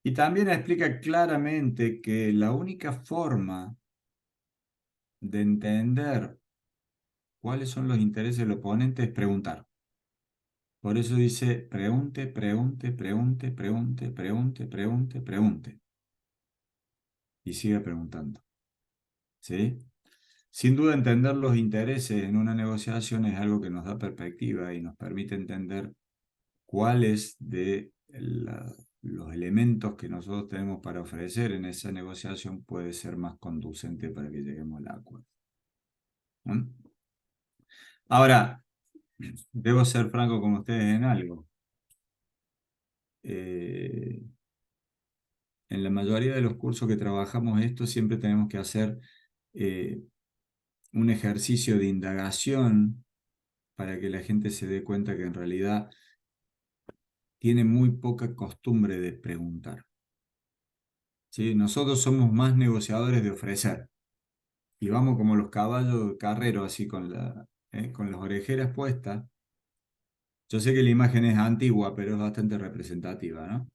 Speaker 1: Y también explica claramente que la única forma de entender cuáles son los intereses del oponente es preguntar. Por eso dice, pregunte, pregunte, pregunte, pregunte, pregunte, pregunte, pregunte. Y sigue preguntando. ¿Sí? Sin duda entender los intereses en una negociación es algo que nos da perspectiva y nos permite entender cuáles de los elementos que nosotros tenemos para ofrecer en esa negociación puede ser más conducente para que lleguemos al acuerdo. ¿Mm? Ahora, debo ser franco con ustedes en algo. En la mayoría de los cursos que trabajamos esto, siempre tenemos que hacer un ejercicio de indagación para que la gente se dé cuenta que en realidad tiene muy poca costumbre de preguntar. ¿Sí? Nosotros somos más negociadores de ofrecer. Y vamos como los caballos carreros, así con las orejeras puestas. Yo sé que la imagen es antigua, pero es bastante representativa, ¿no?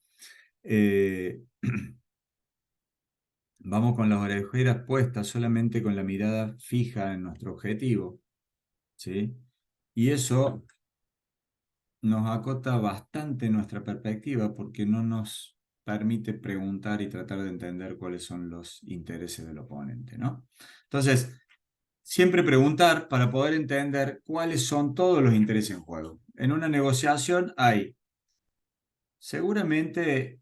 Speaker 1: Vamos con las orejeras puestas, solamente con la mirada fija en nuestro objetivo, ¿sí? Y eso nos acota bastante nuestra perspectiva porque no nos permite preguntar y tratar de entender cuáles son los intereses del oponente, ¿no? Entonces, siempre preguntar para poder entender cuáles son todos los intereses en juego. En una negociación hay seguramente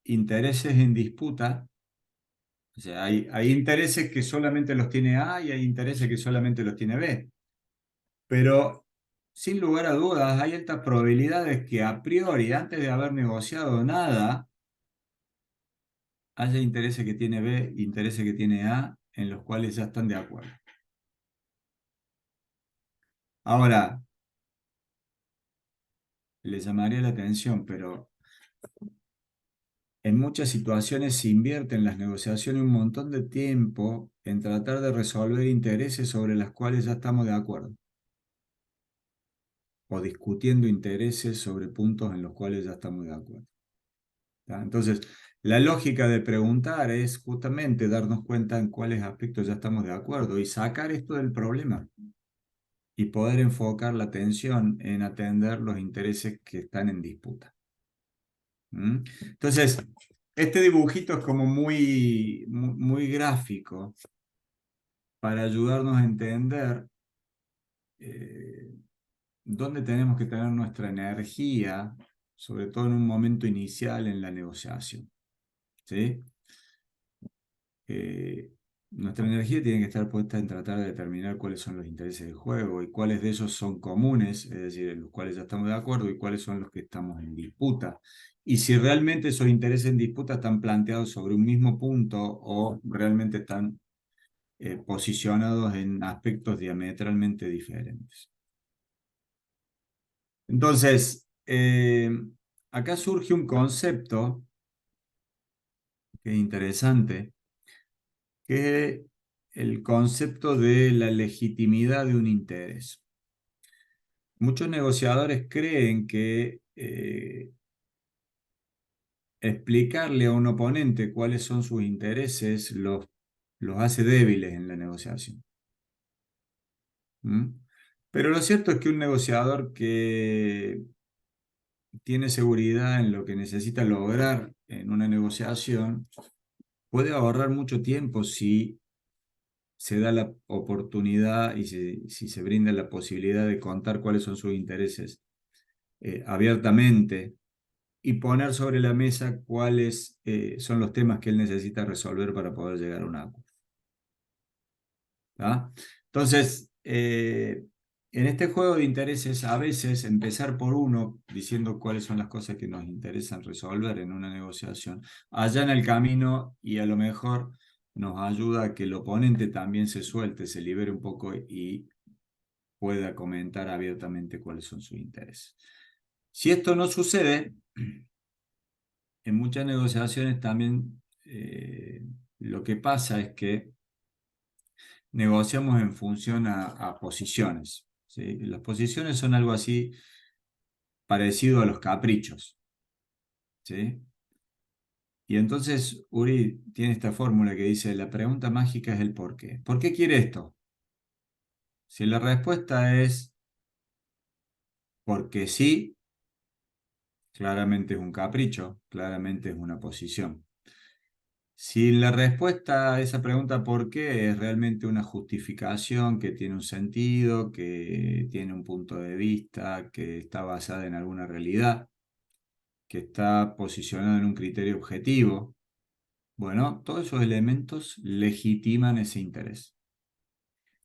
Speaker 1: intereses en disputa. O sea, hay intereses que solamente los tiene A y hay intereses que solamente los tiene B. Pero, sin lugar a dudas, hay altas probabilidades que a priori, antes de haber negociado nada, haya intereses que tiene B, intereses que tiene A, en los cuales ya están de acuerdo. Ahora, le llamaría la atención, pero en muchas situaciones se invierte en las negociaciones un montón de tiempo en tratar de resolver intereses sobre los cuales ya estamos de acuerdo. O discutiendo intereses sobre puntos en los cuales ya estamos de acuerdo. ¿Tá? Entonces, la lógica de preguntar es justamente darnos cuenta en cuáles aspectos ya estamos de acuerdo y sacar esto del problema y poder enfocar la atención en atender los intereses que están en disputa. ¿Mm? Entonces, este dibujito es como muy gráfico para ayudarnos a entender dónde tenemos que tener nuestra energía, sobre todo en un momento inicial en la negociación. ¿Sí? Nuestra energía tiene que estar puesta en tratar de determinar cuáles son los intereses del juego y cuáles de esos son comunes, es decir, en los cuales ya estamos de acuerdo y cuáles son los que estamos en disputa. Y si realmente esos intereses en disputa están planteados sobre un mismo punto o realmente están posicionados en aspectos diametralmente diferentes. Entonces, acá surge un concepto que es interesante, que es el concepto de la legitimidad de un interés. Muchos negociadores creen que explicarle a un oponente cuáles son sus intereses los hace débiles en la negociación. ¿Mm? Pero lo cierto es que un negociador que tiene seguridad en lo que necesita lograr en una negociación puede ahorrar mucho tiempo si se da la oportunidad y si se brinda la posibilidad de contar cuáles son sus intereses abiertamente y poner sobre la mesa cuáles son los temas que él necesita resolver para poder llegar a un acuerdo. ¿Tá? Entonces, en este juego de intereses, a veces empezar por uno, diciendo cuáles son las cosas que nos interesan resolver en una negociación, allá en el camino y a lo mejor nos ayuda a que el oponente también se suelte, se libere un poco y pueda comentar abiertamente cuáles son sus intereses. Si esto no sucede, en muchas negociaciones también lo que pasa es que negociamos en función a posiciones, ¿sí? Las posiciones son algo así parecido a los caprichos, ¿sí? Y entonces Uri tiene esta fórmula que dice, la pregunta mágica es el por qué. ¿Por qué quiere esto? Si la respuesta es porque sí, claramente es un capricho, claramente es una posición. Si la respuesta a esa pregunta ¿por qué? Es realmente una justificación que tiene un sentido, que tiene un punto de vista, que está basada en alguna realidad, que está posicionada en un criterio objetivo, bueno, todos esos elementos legitiman ese interés.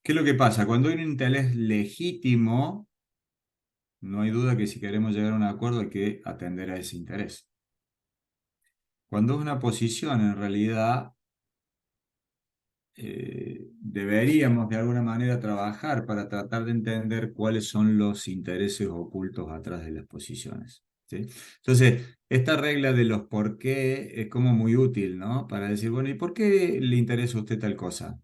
Speaker 1: ¿Qué es lo que pasa? Cuando hay un interés legítimo, no hay duda que si queremos llegar a un acuerdo hay que atender a ese interés. Cuando es una posición, en realidad, deberíamos de alguna manera trabajar para tratar de entender cuáles son los intereses ocultos atrás de las posiciones, ¿sí? Entonces, esta regla de los por qué es como muy útil, ¿no? Para decir, bueno, ¿y por qué le interesa a usted tal cosa?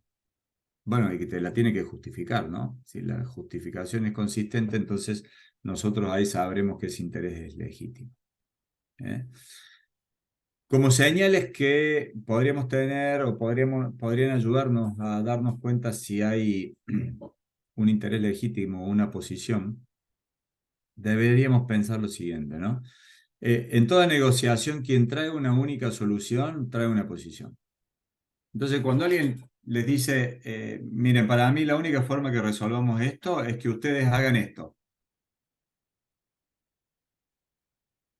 Speaker 1: Bueno, y que te la tiene que justificar, ¿no? Si la justificación es consistente, entonces nosotros ahí sabremos que ese interés es legítimo, ¿eh? Como señales que podríamos tener o podrían ayudarnos a darnos cuenta si hay un interés legítimo o una posición, deberíamos pensar lo siguiente, ¿no? En toda negociación, quien trae una única solución, trae una posición. Entonces, cuando alguien les dice, miren, para mí la única forma que resolvamos esto es que ustedes hagan esto.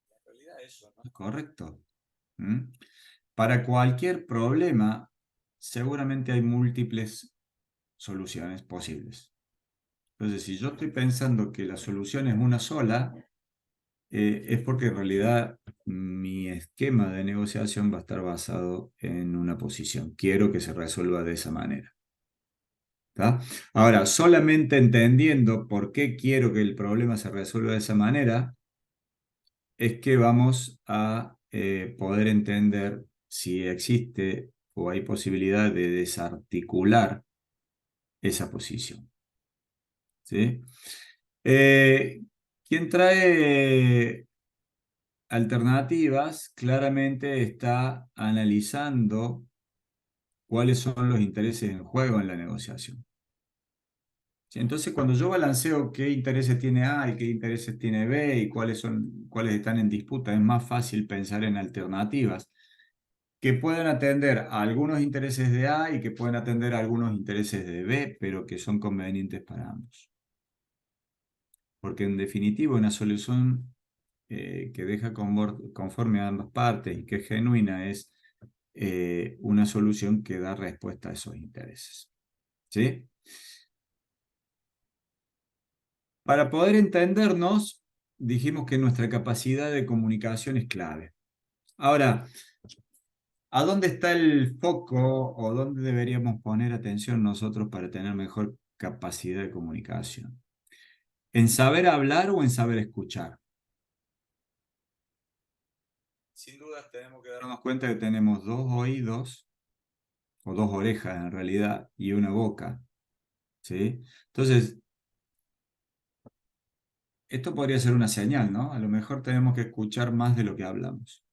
Speaker 1: En realidad eso no es correcto. ¿Mm? Para cualquier problema, seguramente hay múltiples soluciones posibles. Entonces, si yo estoy pensando que la solución es una sola, es porque en realidad mi esquema de negociación va a estar basado en una posición. Quiero que se resuelva de esa manera. ¿Tá? Ahora, solamente entendiendo por qué quiero que el problema se resuelva de esa manera, es que vamos a poder entender si existe o hay posibilidad de desarticular esa posición, ¿sí? Eh, Quien trae alternativas claramente está analizando cuáles son los intereses en juego en la negociación. ¿Sí? Entonces, cuando yo balanceo qué intereses tiene A y qué intereses tiene B y cuáles están en disputa, es más fácil pensar en alternativas que puedan atender a algunos intereses de A y que puedan atender a algunos intereses de B, pero que son convenientes para ambos. Porque en definitiva una solución que deja conforme a ambas partes y que es genuina es una solución que da respuesta a esos intereses, ¿sí? Para poder entendernos, dijimos que nuestra capacidad de comunicación es clave. Ahora, ¿a dónde está el foco o dónde deberíamos poner atención nosotros para tener mejor capacidad de comunicación? ¿En saber hablar o en saber escuchar? Sin dudas tenemos que darnos cuenta que tenemos dos oídos, o dos orejas en realidad, y una boca, ¿sí? Entonces, esto podría ser una señal, ¿no? A lo mejor tenemos que escuchar más de lo que hablamos.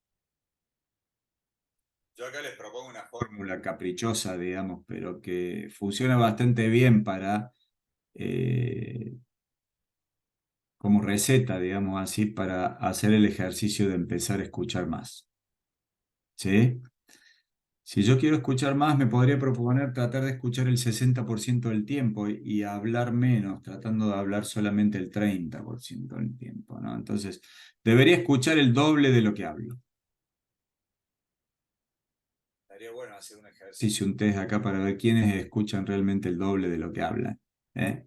Speaker 1: Yo acá les propongo una fórmula caprichosa, digamos, pero que funciona bastante bien para, como receta, digamos así, para hacer el ejercicio de empezar a escuchar más, ¿sí? Si yo quiero escuchar más, me podría proponer tratar de escuchar el 60% del tiempo y hablar menos, tratando de hablar solamente el 30% del tiempo, ¿no? Entonces, debería escuchar el doble de lo que hablo. Estaría bueno hacer un ejercicio, un test acá para ver quiénes escuchan realmente el doble de lo que hablan, ¿eh?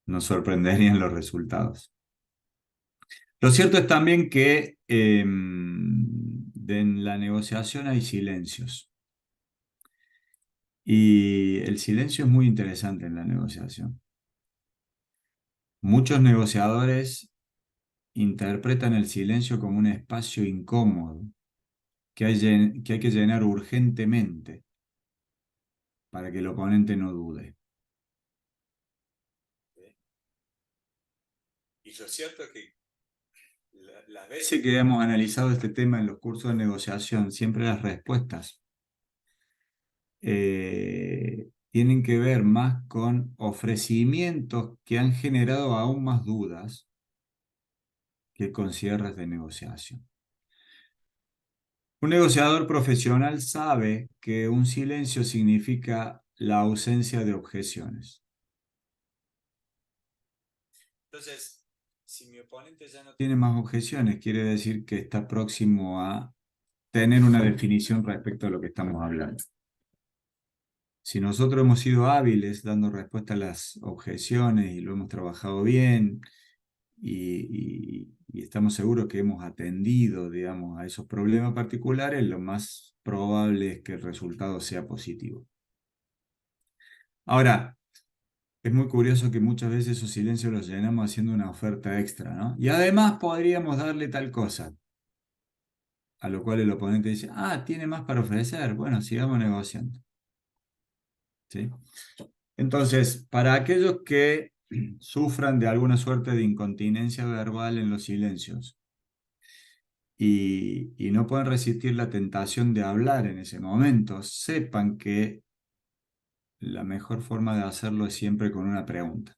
Speaker 1: Nos sorprenderían los resultados. Lo cierto es también que en la negociación hay silencios. Y el silencio es muy interesante en la negociación. Muchos negociadores interpretan el silencio como un espacio incómodo que hay que llenar urgentemente para que el oponente no dude. Y lo cierto es que las veces que hemos analizado este tema en los cursos de negociación, siempre las respuestas tienen que ver más con ofrecimientos que han generado aún más dudas que con cierres de negociación. Un negociador profesional sabe que un silencio significa la ausencia de objeciones. Entonces, si mi oponente ya no tiene más objeciones, quiere decir que está próximo a tener una definición respecto a lo que estamos hablando. Si nosotros hemos sido hábiles dando respuesta a las objeciones y lo hemos trabajado bien y estamos seguros que hemos atendido, digamos, a esos problemas particulares, lo más probable es que el resultado sea positivo. Ahora, es muy curioso que muchas veces esos silencios los llenamos haciendo una oferta extra, ¿no? Y además podríamos darle tal cosa, a lo cual el oponente dice, ah, tiene más para ofrecer, bueno, sigamos negociando. ¿Sí? Entonces, para aquellos que sufran de alguna suerte de incontinencia verbal en los silencios y no pueden resistir la tentación de hablar en ese momento, sepan que la mejor forma de hacerlo es siempre con una pregunta.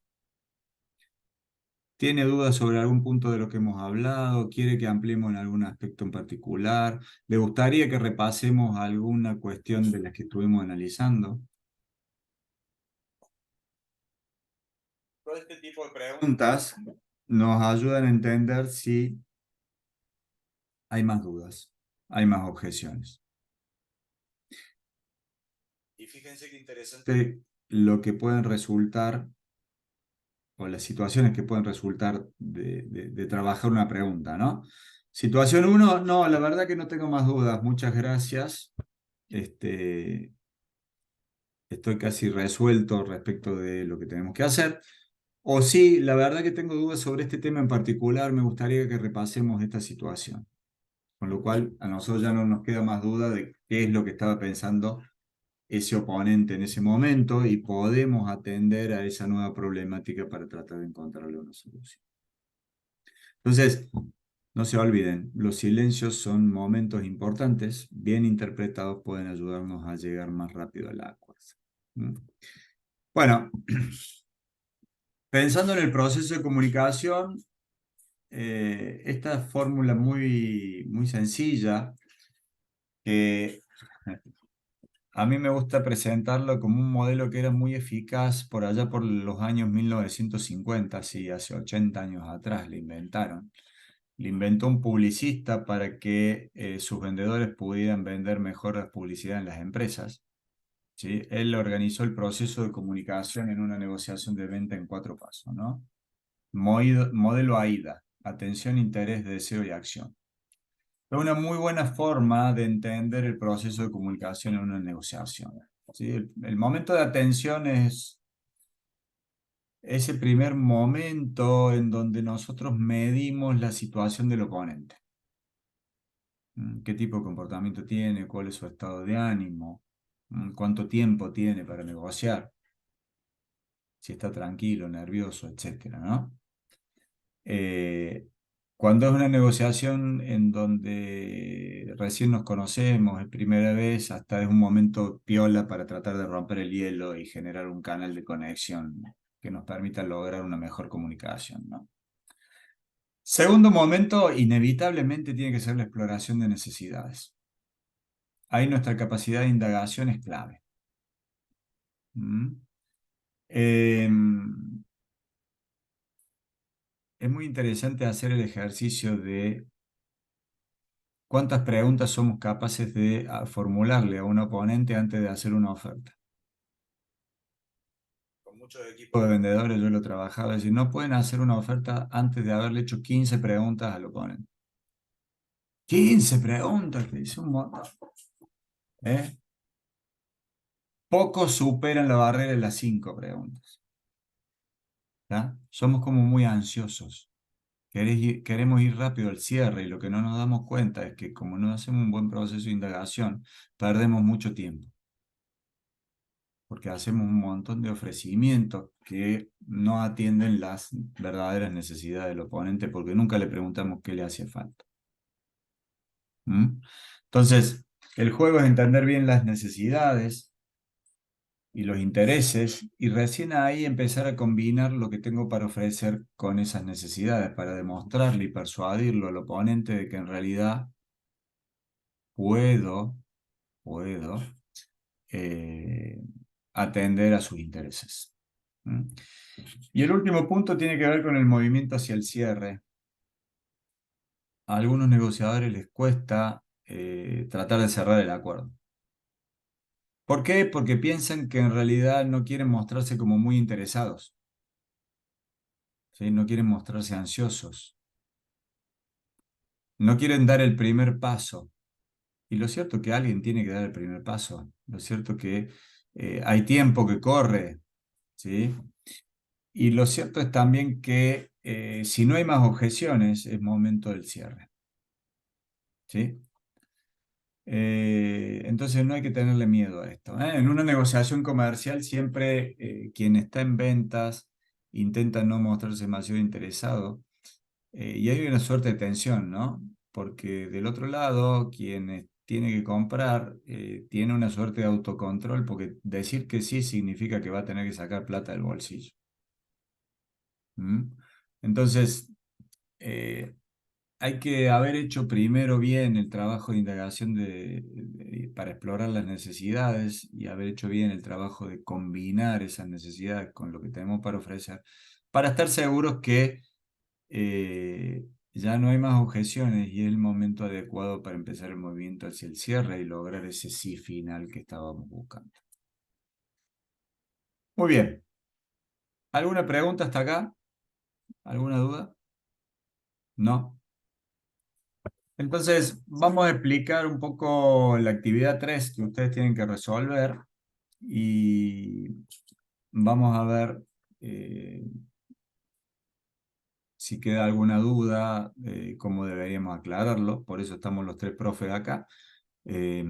Speaker 1: ¿Tiene dudas sobre algún punto de lo que hemos hablado? ¿Quiere que ampliemos en algún aspecto en particular? ¿Le gustaría que repasemos alguna cuestión de las que estuvimos analizando? Todo este tipo de preguntas nos ayudan a entender si hay más dudas, hay más objeciones. Y fíjense qué interesante lo que pueden resultar, o las situaciones que pueden resultar de trabajar una pregunta, ¿no? Situación 1, no, la verdad que no tengo más dudas, muchas gracias. Estoy casi resuelto respecto de lo que tenemos que hacer. O sí, la verdad que tengo dudas sobre este tema en particular, me gustaría que repasemos esta situación. Con lo cual, a nosotros ya no nos queda más duda de qué es lo que estaba pensando ese oponente en ese momento y podemos atender a esa nueva problemática para tratar de encontrarle una solución. Entonces, no se olviden, los silencios son momentos importantes, bien interpretados pueden ayudarnos a llegar más rápido al acuerdo. Bueno, pensando en el proceso de comunicación, esta fórmula muy sencilla, que a mí me gusta presentarlo como un modelo que era muy eficaz por allá por los años 1950, sí, hace 80 años atrás le inventaron. Le inventó un publicista para que sus vendedores pudieran vender mejor la publicidad en las empresas. ¿Sí? Él organizó el proceso de comunicación en una negociación de venta en 4 pasos, ¿no? Modelo AIDA, atención, interés, deseo y acción. Es una muy buena forma de entender el proceso de comunicación en una negociación. ¿Sí? El momento de atención es ese primer momento en donde nosotros medimos la situación del oponente. ¿Qué tipo de comportamiento tiene? ¿Cuál es su estado de ánimo? ¿Cuánto tiempo tiene para negociar? Si está tranquilo, nervioso, etcétera, ¿no? Cuando es una negociación en donde recién nos conocemos, es primera vez, hasta es un momento piola para tratar de romper el hielo y generar un canal de conexión que nos permita lograr una mejor comunicación, ¿no? Segundo momento, inevitablemente tiene que ser la exploración de necesidades. Ahí nuestra capacidad de indagación es clave. ¿Mm? Es muy interesante hacer el ejercicio de cuántas preguntas somos capaces de formularle a un oponente antes de hacer una oferta. Con muchos equipos de vendedores yo lo he trabajado, es decir, no pueden hacer una oferta antes de haberle hecho 15 preguntas al oponente. 15 preguntas, que dice un montón. Pocos superan la barrera de las 5 preguntas. ¿Ya? Somos como muy ansiosos. Queremos ir rápido al cierre y lo que no nos damos cuenta es que como no hacemos un buen proceso de indagación, perdemos mucho tiempo. Porque hacemos un montón de ofrecimientos que no atienden las verdaderas necesidades del oponente porque nunca le preguntamos qué le hace falta. Entonces, el juego es entender bien las necesidades y los intereses y recién ahí empezar a combinar lo que tengo para ofrecer con esas necesidades para demostrarle y persuadirlo al oponente de que en realidad puedo atender a sus intereses. ¿Mm? Y el último punto tiene que ver con el movimiento hacia el cierre. A algunos negociadores les cuesta tratar de cerrar el acuerdo. ¿Por qué? Porque piensan que en realidad no quieren mostrarse como muy interesados, ¿sí? No quieren mostrarse ansiosos, no quieren dar el primer paso. Y lo cierto es que alguien tiene que dar el primer paso. Lo cierto es que hay tiempo que corre, ¿sí? Y lo cierto es también que si no hay más objeciones, es momento del cierre, ¿sí? Entonces no hay que tenerle miedo a esto, ¿eh? En una negociación comercial siempre quien está en ventas intenta no mostrarse demasiado interesado, y hay una suerte de tensión, ¿no? Porque del otro lado, quien tiene que comprar tiene una suerte de autocontrol, porque decir que sí significa que va a tener que sacar plata del bolsillo. ¿Mm? Entonces, eh, hay que haber hecho primero bien el trabajo de indagación para explorar las necesidades y haber hecho bien el trabajo de combinar esas necesidades con lo que tenemos para ofrecer, para estar seguros que eh, ya no hay más objeciones y es el momento adecuado para empezar el movimiento hacia el cierre y lograr ese sí final que estábamos buscando. Muy bien. ¿Alguna pregunta hasta acá? ¿Alguna duda? ¿No? Entonces, vamos a explicar un poco la actividad 3 que ustedes tienen que resolver y vamos a ver si queda alguna duda, cómo deberíamos aclararlo. Por eso estamos los tres profes acá. Eh,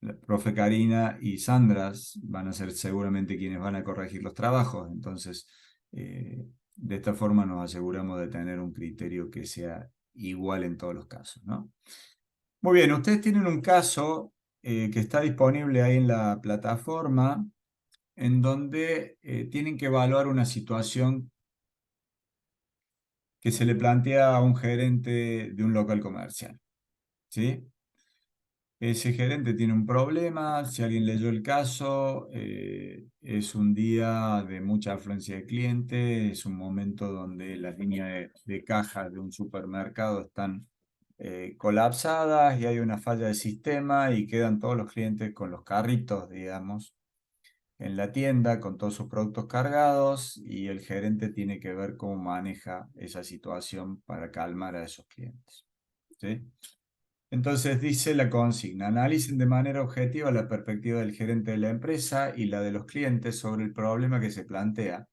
Speaker 1: la profe Karina y Sandra van a ser seguramente quienes van a corregir los trabajos. Entonces, de esta forma nos aseguramos de tener un criterio que sea igual en todos los casos, ¿no? Muy bien, ustedes tienen un caso que está disponible ahí en la plataforma, en donde tienen que evaluar una situación que se le plantea a un gerente de un local comercial, ¿sí? Ese gerente tiene un problema, si alguien leyó el caso, es un día de mucha afluencia de clientes, es un momento donde las líneas de cajas de un supermercado están colapsadas y hay una falla de sistema y quedan todos los clientes con los carritos, digamos, en la tienda con todos sus productos cargados y el gerente tiene que ver cómo maneja esa situación para calmar a esos clientes, ¿sí? Entonces dice la consigna: analicen de manera objetiva la perspectiva del gerente de la empresa y la de los clientes sobre el problema que se plantea,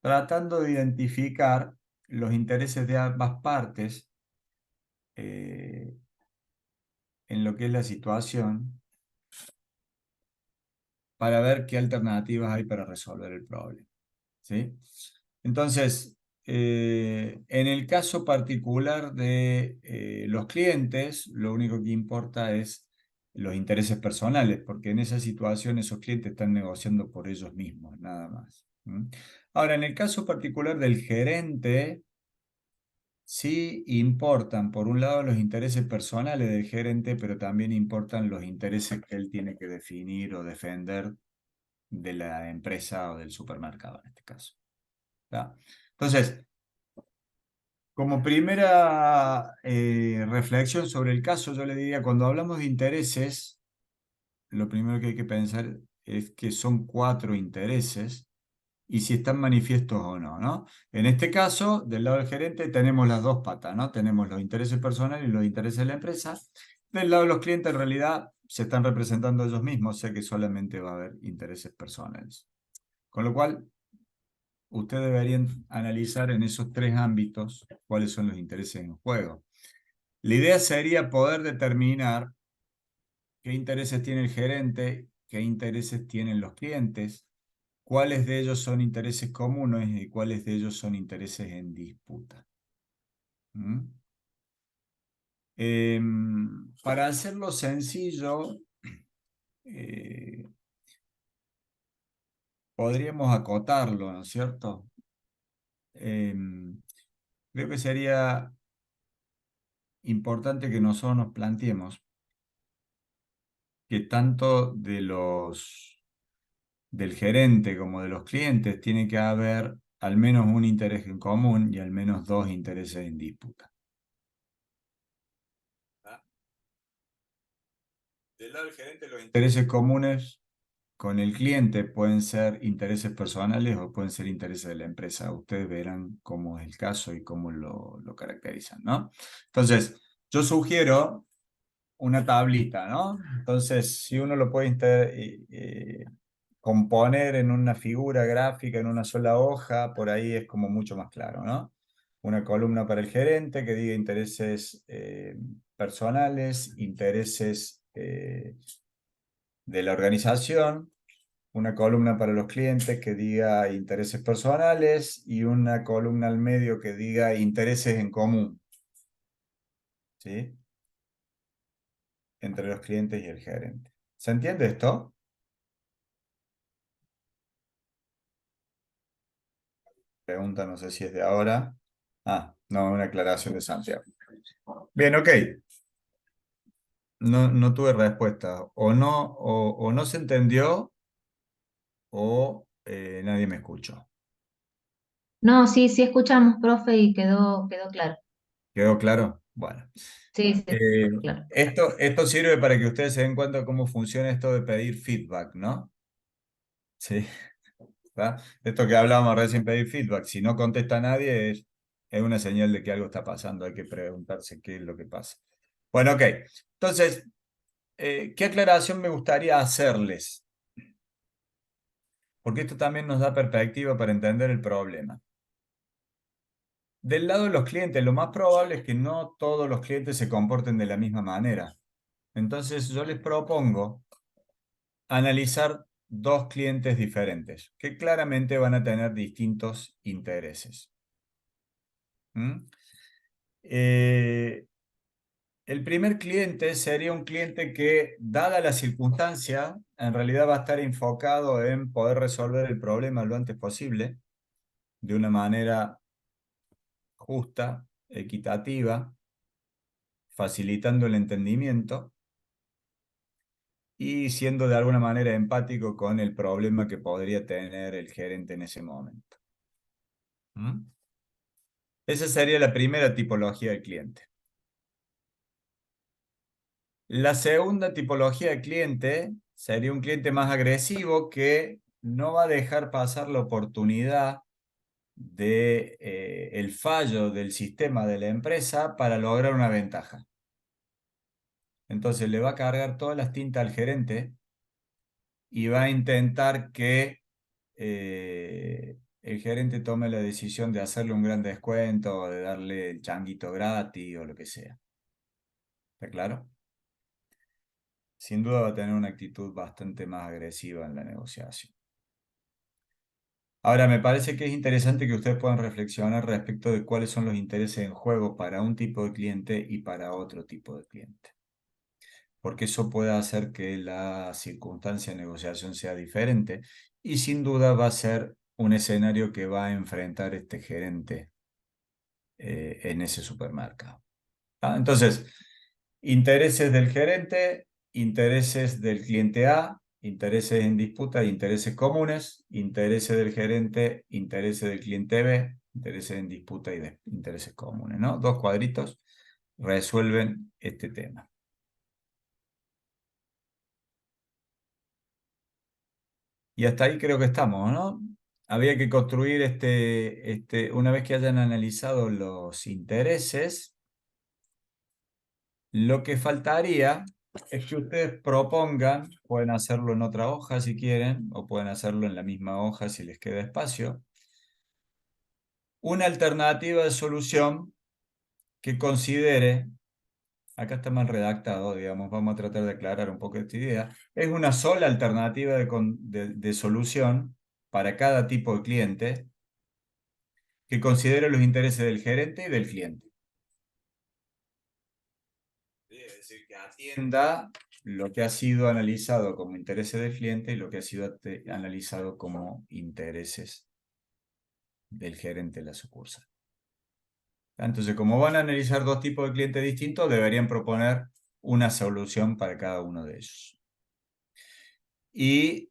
Speaker 1: tratando de identificar los intereses de ambas partes eh, en lo que es la situación, para ver qué alternativas hay para resolver el problema, ¿sí? Entonces, en el caso particular de los clientes, lo único que importa es los intereses personales, porque en esa situación esos clientes están negociando por ellos mismos, nada más. ¿Mm? Ahora, en el caso particular del gerente, sí importan, por un lado, los intereses personales del gerente, pero también importan los intereses que él tiene que definir o defender de la empresa o del supermercado, en este caso. ¿Tá? Entonces, como primera reflexión sobre el caso, yo le diría, cuando hablamos de intereses, lo primero que hay que pensar es que son 4 intereses y si están manifiestos o no, ¿no? En este caso, del lado del gerente tenemos las dos patas, ¿no? Tenemos los intereses personales y los intereses de la empresa. Del lado de los clientes, en realidad, se están representando ellos mismos, o sea que solamente va a haber intereses personales. Con lo cual, ustedes deberían analizar en esos 3 ámbitos cuáles son los intereses en juego. La idea sería poder determinar qué intereses tiene el gerente, qué intereses tienen los clientes, cuáles de ellos son intereses comunes y cuáles de ellos son intereses en disputa. ¿Mm? Para hacerlo sencillo, eh, podríamos acotarlo, ¿no es cierto? Creo que sería importante que nosotros nos planteemos que tanto del gerente como de los clientes tiene que haber al menos un interés en común y al menos dos intereses en disputa. Del lado del gerente, los intereses comunes con el cliente pueden ser intereses personales o pueden ser intereses de la empresa. Ustedes verán cómo es el caso y cómo lo caracterizan, ¿no? Entonces, yo sugiero una tablita, ¿no? Entonces, si uno lo puede componer en una figura gráfica, en una sola hoja, por ahí es como mucho más claro, ¿no? Una columna para el gerente que diga intereses personales, intereses de la organización, una columna para los clientes que diga intereses personales y una columna al medio que diga intereses en común, ¿sí? Entre los clientes y el gerente. ¿Se entiende esto? Pregunta, no sé si es de ahora. Ah, no, una aclaración de Santiago. Bien, ok. No tuve respuesta. O no se entendió o nadie me escuchó.
Speaker 2: No, sí, sí escuchamos, profe, y quedó claro.
Speaker 1: ¿Quedó claro? Bueno.
Speaker 2: Sí, sí,
Speaker 1: Eh,
Speaker 2: claro.
Speaker 1: esto sirve para que ustedes se den cuenta cómo funciona esto de pedir feedback, ¿no? Sí. ¿Va? Esto que hablábamos recién, pedir feedback. Si no contesta nadie, es una señal de que algo está pasando. Hay que preguntarse qué es lo que pasa. Bueno, ok. Entonces, ¿qué aclaración me gustaría hacerles? Porque esto también nos da perspectiva para entender el problema. Del lado de los clientes, lo más probable es que no todos los clientes se comporten de la misma manera. Entonces, yo les propongo analizar dos clientes diferentes que claramente van a tener distintos intereses. ¿Mm? El primer cliente sería un cliente que, dada la circunstancia, en realidad va a estar enfocado en poder resolver el problema lo antes posible, de una manera justa, equitativa, facilitando el entendimiento y siendo de alguna manera empático con el problema que podría tener el gerente en ese momento. ¿Mm? Esa sería la primera tipología de cliente. La segunda tipología de cliente sería un cliente más agresivo que no va a dejar pasar la oportunidad de el fallo del sistema de la empresa para lograr una ventaja. Entonces le va a cargar todas las tintas al gerente y va a intentar que el gerente tome la decisión de hacerle un gran descuento o de darle el changuito gratis o lo que sea. ¿Está claro? Sin duda va a tener una actitud bastante más agresiva en la negociación. Ahora, me parece que es interesante que ustedes puedan reflexionar respecto de cuáles son los intereses en juego para un tipo de cliente y para otro tipo de cliente. Porque eso puede hacer que la circunstancia de negociación sea diferente y sin duda va a ser un escenario que va a enfrentar este gerente en ese supermercado. ¿Ah? Entonces, intereses del gerente, intereses del cliente A, intereses en disputa e intereses comunes, intereses del gerente, intereses del cliente B, intereses en disputa y intereses comunes, ¿no? Dos cuadritos resuelven este tema. Y hasta ahí creo que estamos, ¿no? Había que construir una vez que hayan analizado los intereses, lo que faltaría es que ustedes propongan, pueden hacerlo en otra hoja si quieren, o pueden hacerlo en la misma hoja si les queda espacio, una alternativa de solución que considere, acá está mal redactado, digamos, vamos a tratar de aclarar un poco esta idea, es una sola alternativa de solución para cada tipo de cliente que considere los intereses del gerente y del cliente. Es decir, que atienda lo que ha sido analizado como intereses del cliente y lo que ha sido analizado como intereses del gerente de la sucursal. Entonces, como van a analizar dos tipos de clientes distintos, deberían proponer una solución para cada uno de ellos. Y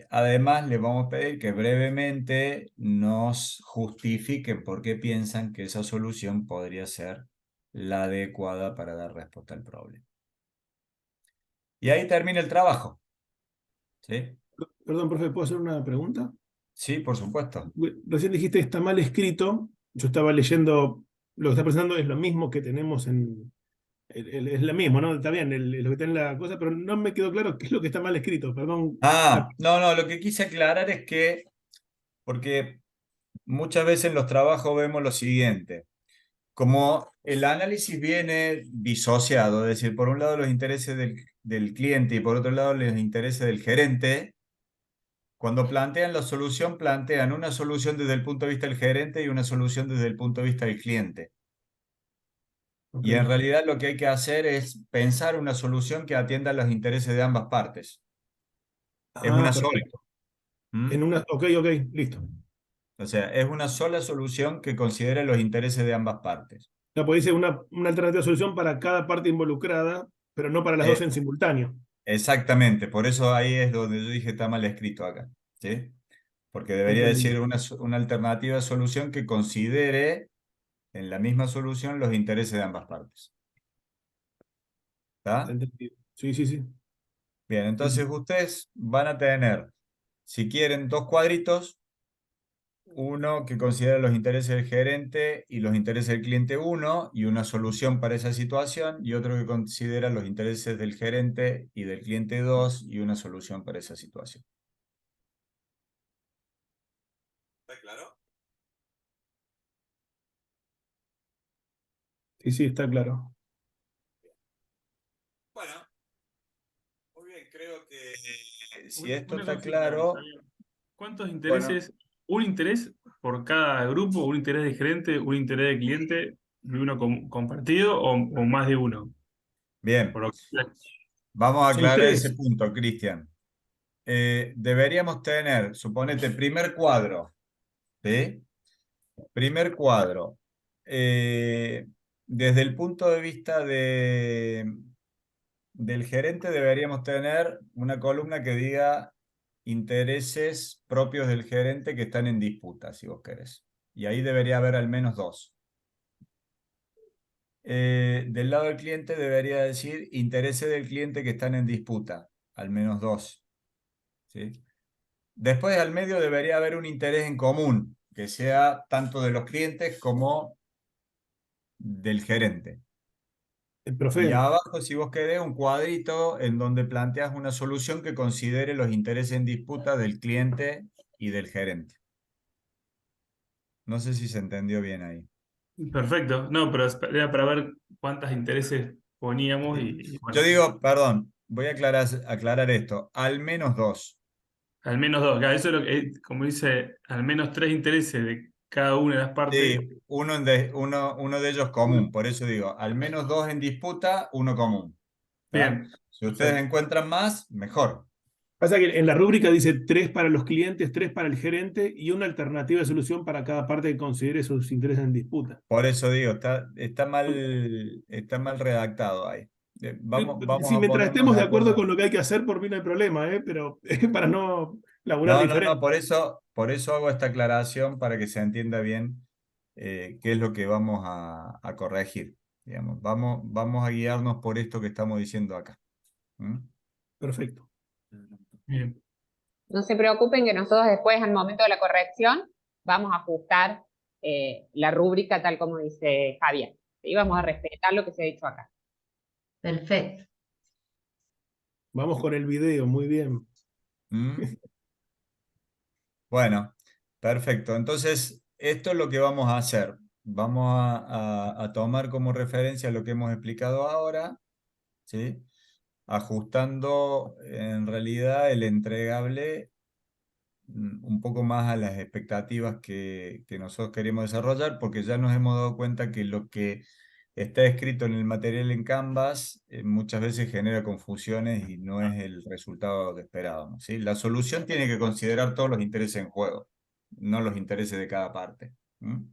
Speaker 1: además les vamos a pedir que brevemente nos justifiquen por qué piensan que esa solución podría ser la adecuada para dar respuesta al problema. Y ahí termina el trabajo. ¿Sí?
Speaker 5: Perdón, profe, ¿puedo hacer una pregunta?
Speaker 1: Sí, por supuesto.
Speaker 5: Recién dijiste está mal escrito. Yo estaba leyendo, lo que está presentando es lo mismo que tenemos en. Es lo mismo, ¿no? Está bien, lo que está en la cosa, pero no me quedó claro qué es lo que está mal escrito. Perdón.
Speaker 1: No, lo que quise aclarar es que, porque muchas veces en los trabajos vemos lo siguiente. Como el análisis viene disociado, es decir, por un lado los intereses del cliente y por otro lado los intereses del gerente, cuando plantean la solución, plantean una solución desde el punto de vista del gerente y una solución desde el punto de vista del cliente.
Speaker 5: Ok.
Speaker 1: Y en realidad lo que hay que hacer es pensar una solución que atienda los intereses de ambas partes. Es una sola.
Speaker 5: Perfecto.
Speaker 1: ¿Mm?
Speaker 5: Ok, listo.
Speaker 1: O sea, es una sola solución que considere los intereses de ambas partes.
Speaker 5: La puede ser una alternativa de solución para cada parte involucrada, pero no para las dos
Speaker 1: Eh,
Speaker 5: en simultáneo.
Speaker 1: Exactamente, por eso ahí es donde yo dije está mal escrito acá, ¿sí? Porque debería
Speaker 5: Entendido.
Speaker 1: decir una alternativa de solución que considere en la misma solución los intereses de ambas partes. ¿Está?
Speaker 5: Entendido. Sí, sí, sí.
Speaker 1: Bien,
Speaker 5: Sí,
Speaker 1: entonces
Speaker 5: sí.
Speaker 1: ustedes van a tener, si quieren, dos cuadritos, uno que considera los intereses del gerente y los intereses del cliente uno, y una solución para esa situación, y otro que considera los intereses del gerente y del cliente 2 y una solución para esa situación. ¿Está claro?
Speaker 5: Sí, sí, está claro.
Speaker 1: Bueno, muy bien, creo que si
Speaker 6: Un-
Speaker 1: esto
Speaker 6: Una
Speaker 1: está
Speaker 6: consulta,
Speaker 1: claro,
Speaker 6: Javier. ¿Cuántos
Speaker 1: bueno,
Speaker 6: intereses? ¿Un interés por cada grupo? ¿Un interés de gerente? ¿Un interés de cliente? ¿Y uno compartido o más de uno?
Speaker 1: bien,
Speaker 6: Por lo-
Speaker 1: vamos a
Speaker 5: Son
Speaker 1: aclarar ese
Speaker 5: tres.
Speaker 1: punto, Cristian. Deberíamos tener, suponete, primer cuadro, ¿sí? Primer cuadro. Eh, Desde el punto de vista del gerente deberíamos tener una columna que diga intereses propios del gerente que están en disputa, si vos querés. Y ahí debería haber al menos dos. Del lado del cliente debería decir intereses del cliente que están en disputa, al menos dos. ¿Sí? Después al medio debería haber un interés en común, que sea tanto de los clientes como del gerente. Y
Speaker 5: Profe,
Speaker 1: abajo, si vos querés, un cuadrito en donde planteas una solución que considere los intereses en disputa del cliente y del gerente. No sé si se entendió bien ahí.
Speaker 6: Perfecto. No, pero era para ver cuántos intereses poníamos
Speaker 1: Sí.
Speaker 6: y
Speaker 1: Yo
Speaker 6: bueno,
Speaker 1: digo, perdón, voy a aclarar esto, al menos dos.
Speaker 6: al menos dos. Claro, eso es lo que, como dice, al menos tres intereses de cada una de las partes.
Speaker 1: Sí, uno de ellos común, por eso digo, al menos dos en disputa, uno común. ¿Tá?
Speaker 6: Bien,
Speaker 1: Si ustedes
Speaker 6: perfecto.
Speaker 1: encuentran más, mejor.
Speaker 5: pasa que en la rúbrica dice tres para los clientes, tres para el gerente y una alternativa de solución para cada parte que considere sus intereses en disputa.
Speaker 1: Por eso digo, está mal redactado ahí. Vamos
Speaker 5: Si
Speaker 1: a
Speaker 5: mientras
Speaker 1: ponernos
Speaker 5: estemos
Speaker 1: de
Speaker 5: de acuerdo con
Speaker 1: acuerdo.
Speaker 5: lo que hay que hacer, por mí no hay problema, ¿eh? Pero para no laburar
Speaker 1: No,
Speaker 5: diferente.
Speaker 1: por eso hago esta aclaración para que se entienda bien qué es lo que vamos a corregir. Digamos. Vamos a guiarnos por esto que estamos diciendo acá. ¿Mm?
Speaker 5: Perfecto.
Speaker 6: Bien.
Speaker 4: No se preocupen que nosotros después, al momento de la corrección, vamos a ajustar la rúbrica tal como dice Javier. Y vamos a respetar lo que se ha dicho acá.
Speaker 2: Perfecto.
Speaker 5: Vamos con el video, muy bien.
Speaker 1: ¿Mm? Bueno, perfecto. Entonces, esto es lo que vamos a hacer. Vamos a tomar como referencia lo que hemos explicado ahora, ¿sí? Ajustando en realidad el entregable un poco más a las expectativas que nosotros queremos desarrollar, porque ya nos hemos dado cuenta que lo que está escrito en el material en Canvas muchas veces genera confusiones y no es el resultado que esperábamos, ¿sí? La solución tiene que considerar todos los intereses en juego, no los intereses de cada parte. ¿Mm?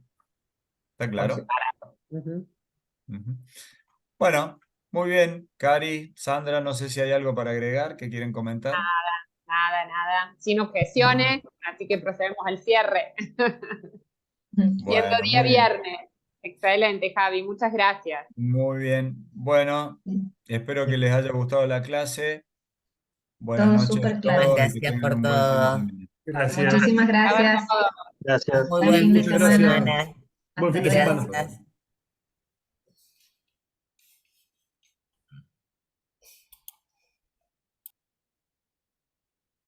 Speaker 1: ¿Está
Speaker 4: por
Speaker 1: claro?
Speaker 4: separado. Ujú.
Speaker 1: Ujú. Bueno, muy bien, Cari, Sandra, no sé si hay algo para agregar que quieren comentar.
Speaker 4: Nada, sin objeciones, así que procedemos al cierre. Siendo
Speaker 1: Bueno,
Speaker 4: día
Speaker 1: muy bien,
Speaker 4: viernes. Excelente, Javi, muchas gracias.
Speaker 1: muy bien. Bueno, espero que les haya gustado la clase. Buenas
Speaker 2: Todo
Speaker 1: noches a
Speaker 2: súper claro.
Speaker 1: todos y que
Speaker 7: Gracias
Speaker 1: tengan
Speaker 7: por
Speaker 1: un buen fin de
Speaker 7: todo.
Speaker 1: semana.
Speaker 6: Gracias.
Speaker 2: Muchísimas
Speaker 4: A ver
Speaker 2: gracias.
Speaker 4: todo.
Speaker 3: Gracias.
Speaker 7: Muy
Speaker 2: Buen
Speaker 7: buen
Speaker 2: fin de
Speaker 7: fin de
Speaker 5: Muchas gracias.
Speaker 2: semana.
Speaker 7: semana.
Speaker 5: Buen fin
Speaker 2: Hasta
Speaker 5: de
Speaker 2: luego.
Speaker 5: semana.
Speaker 7: Gracias.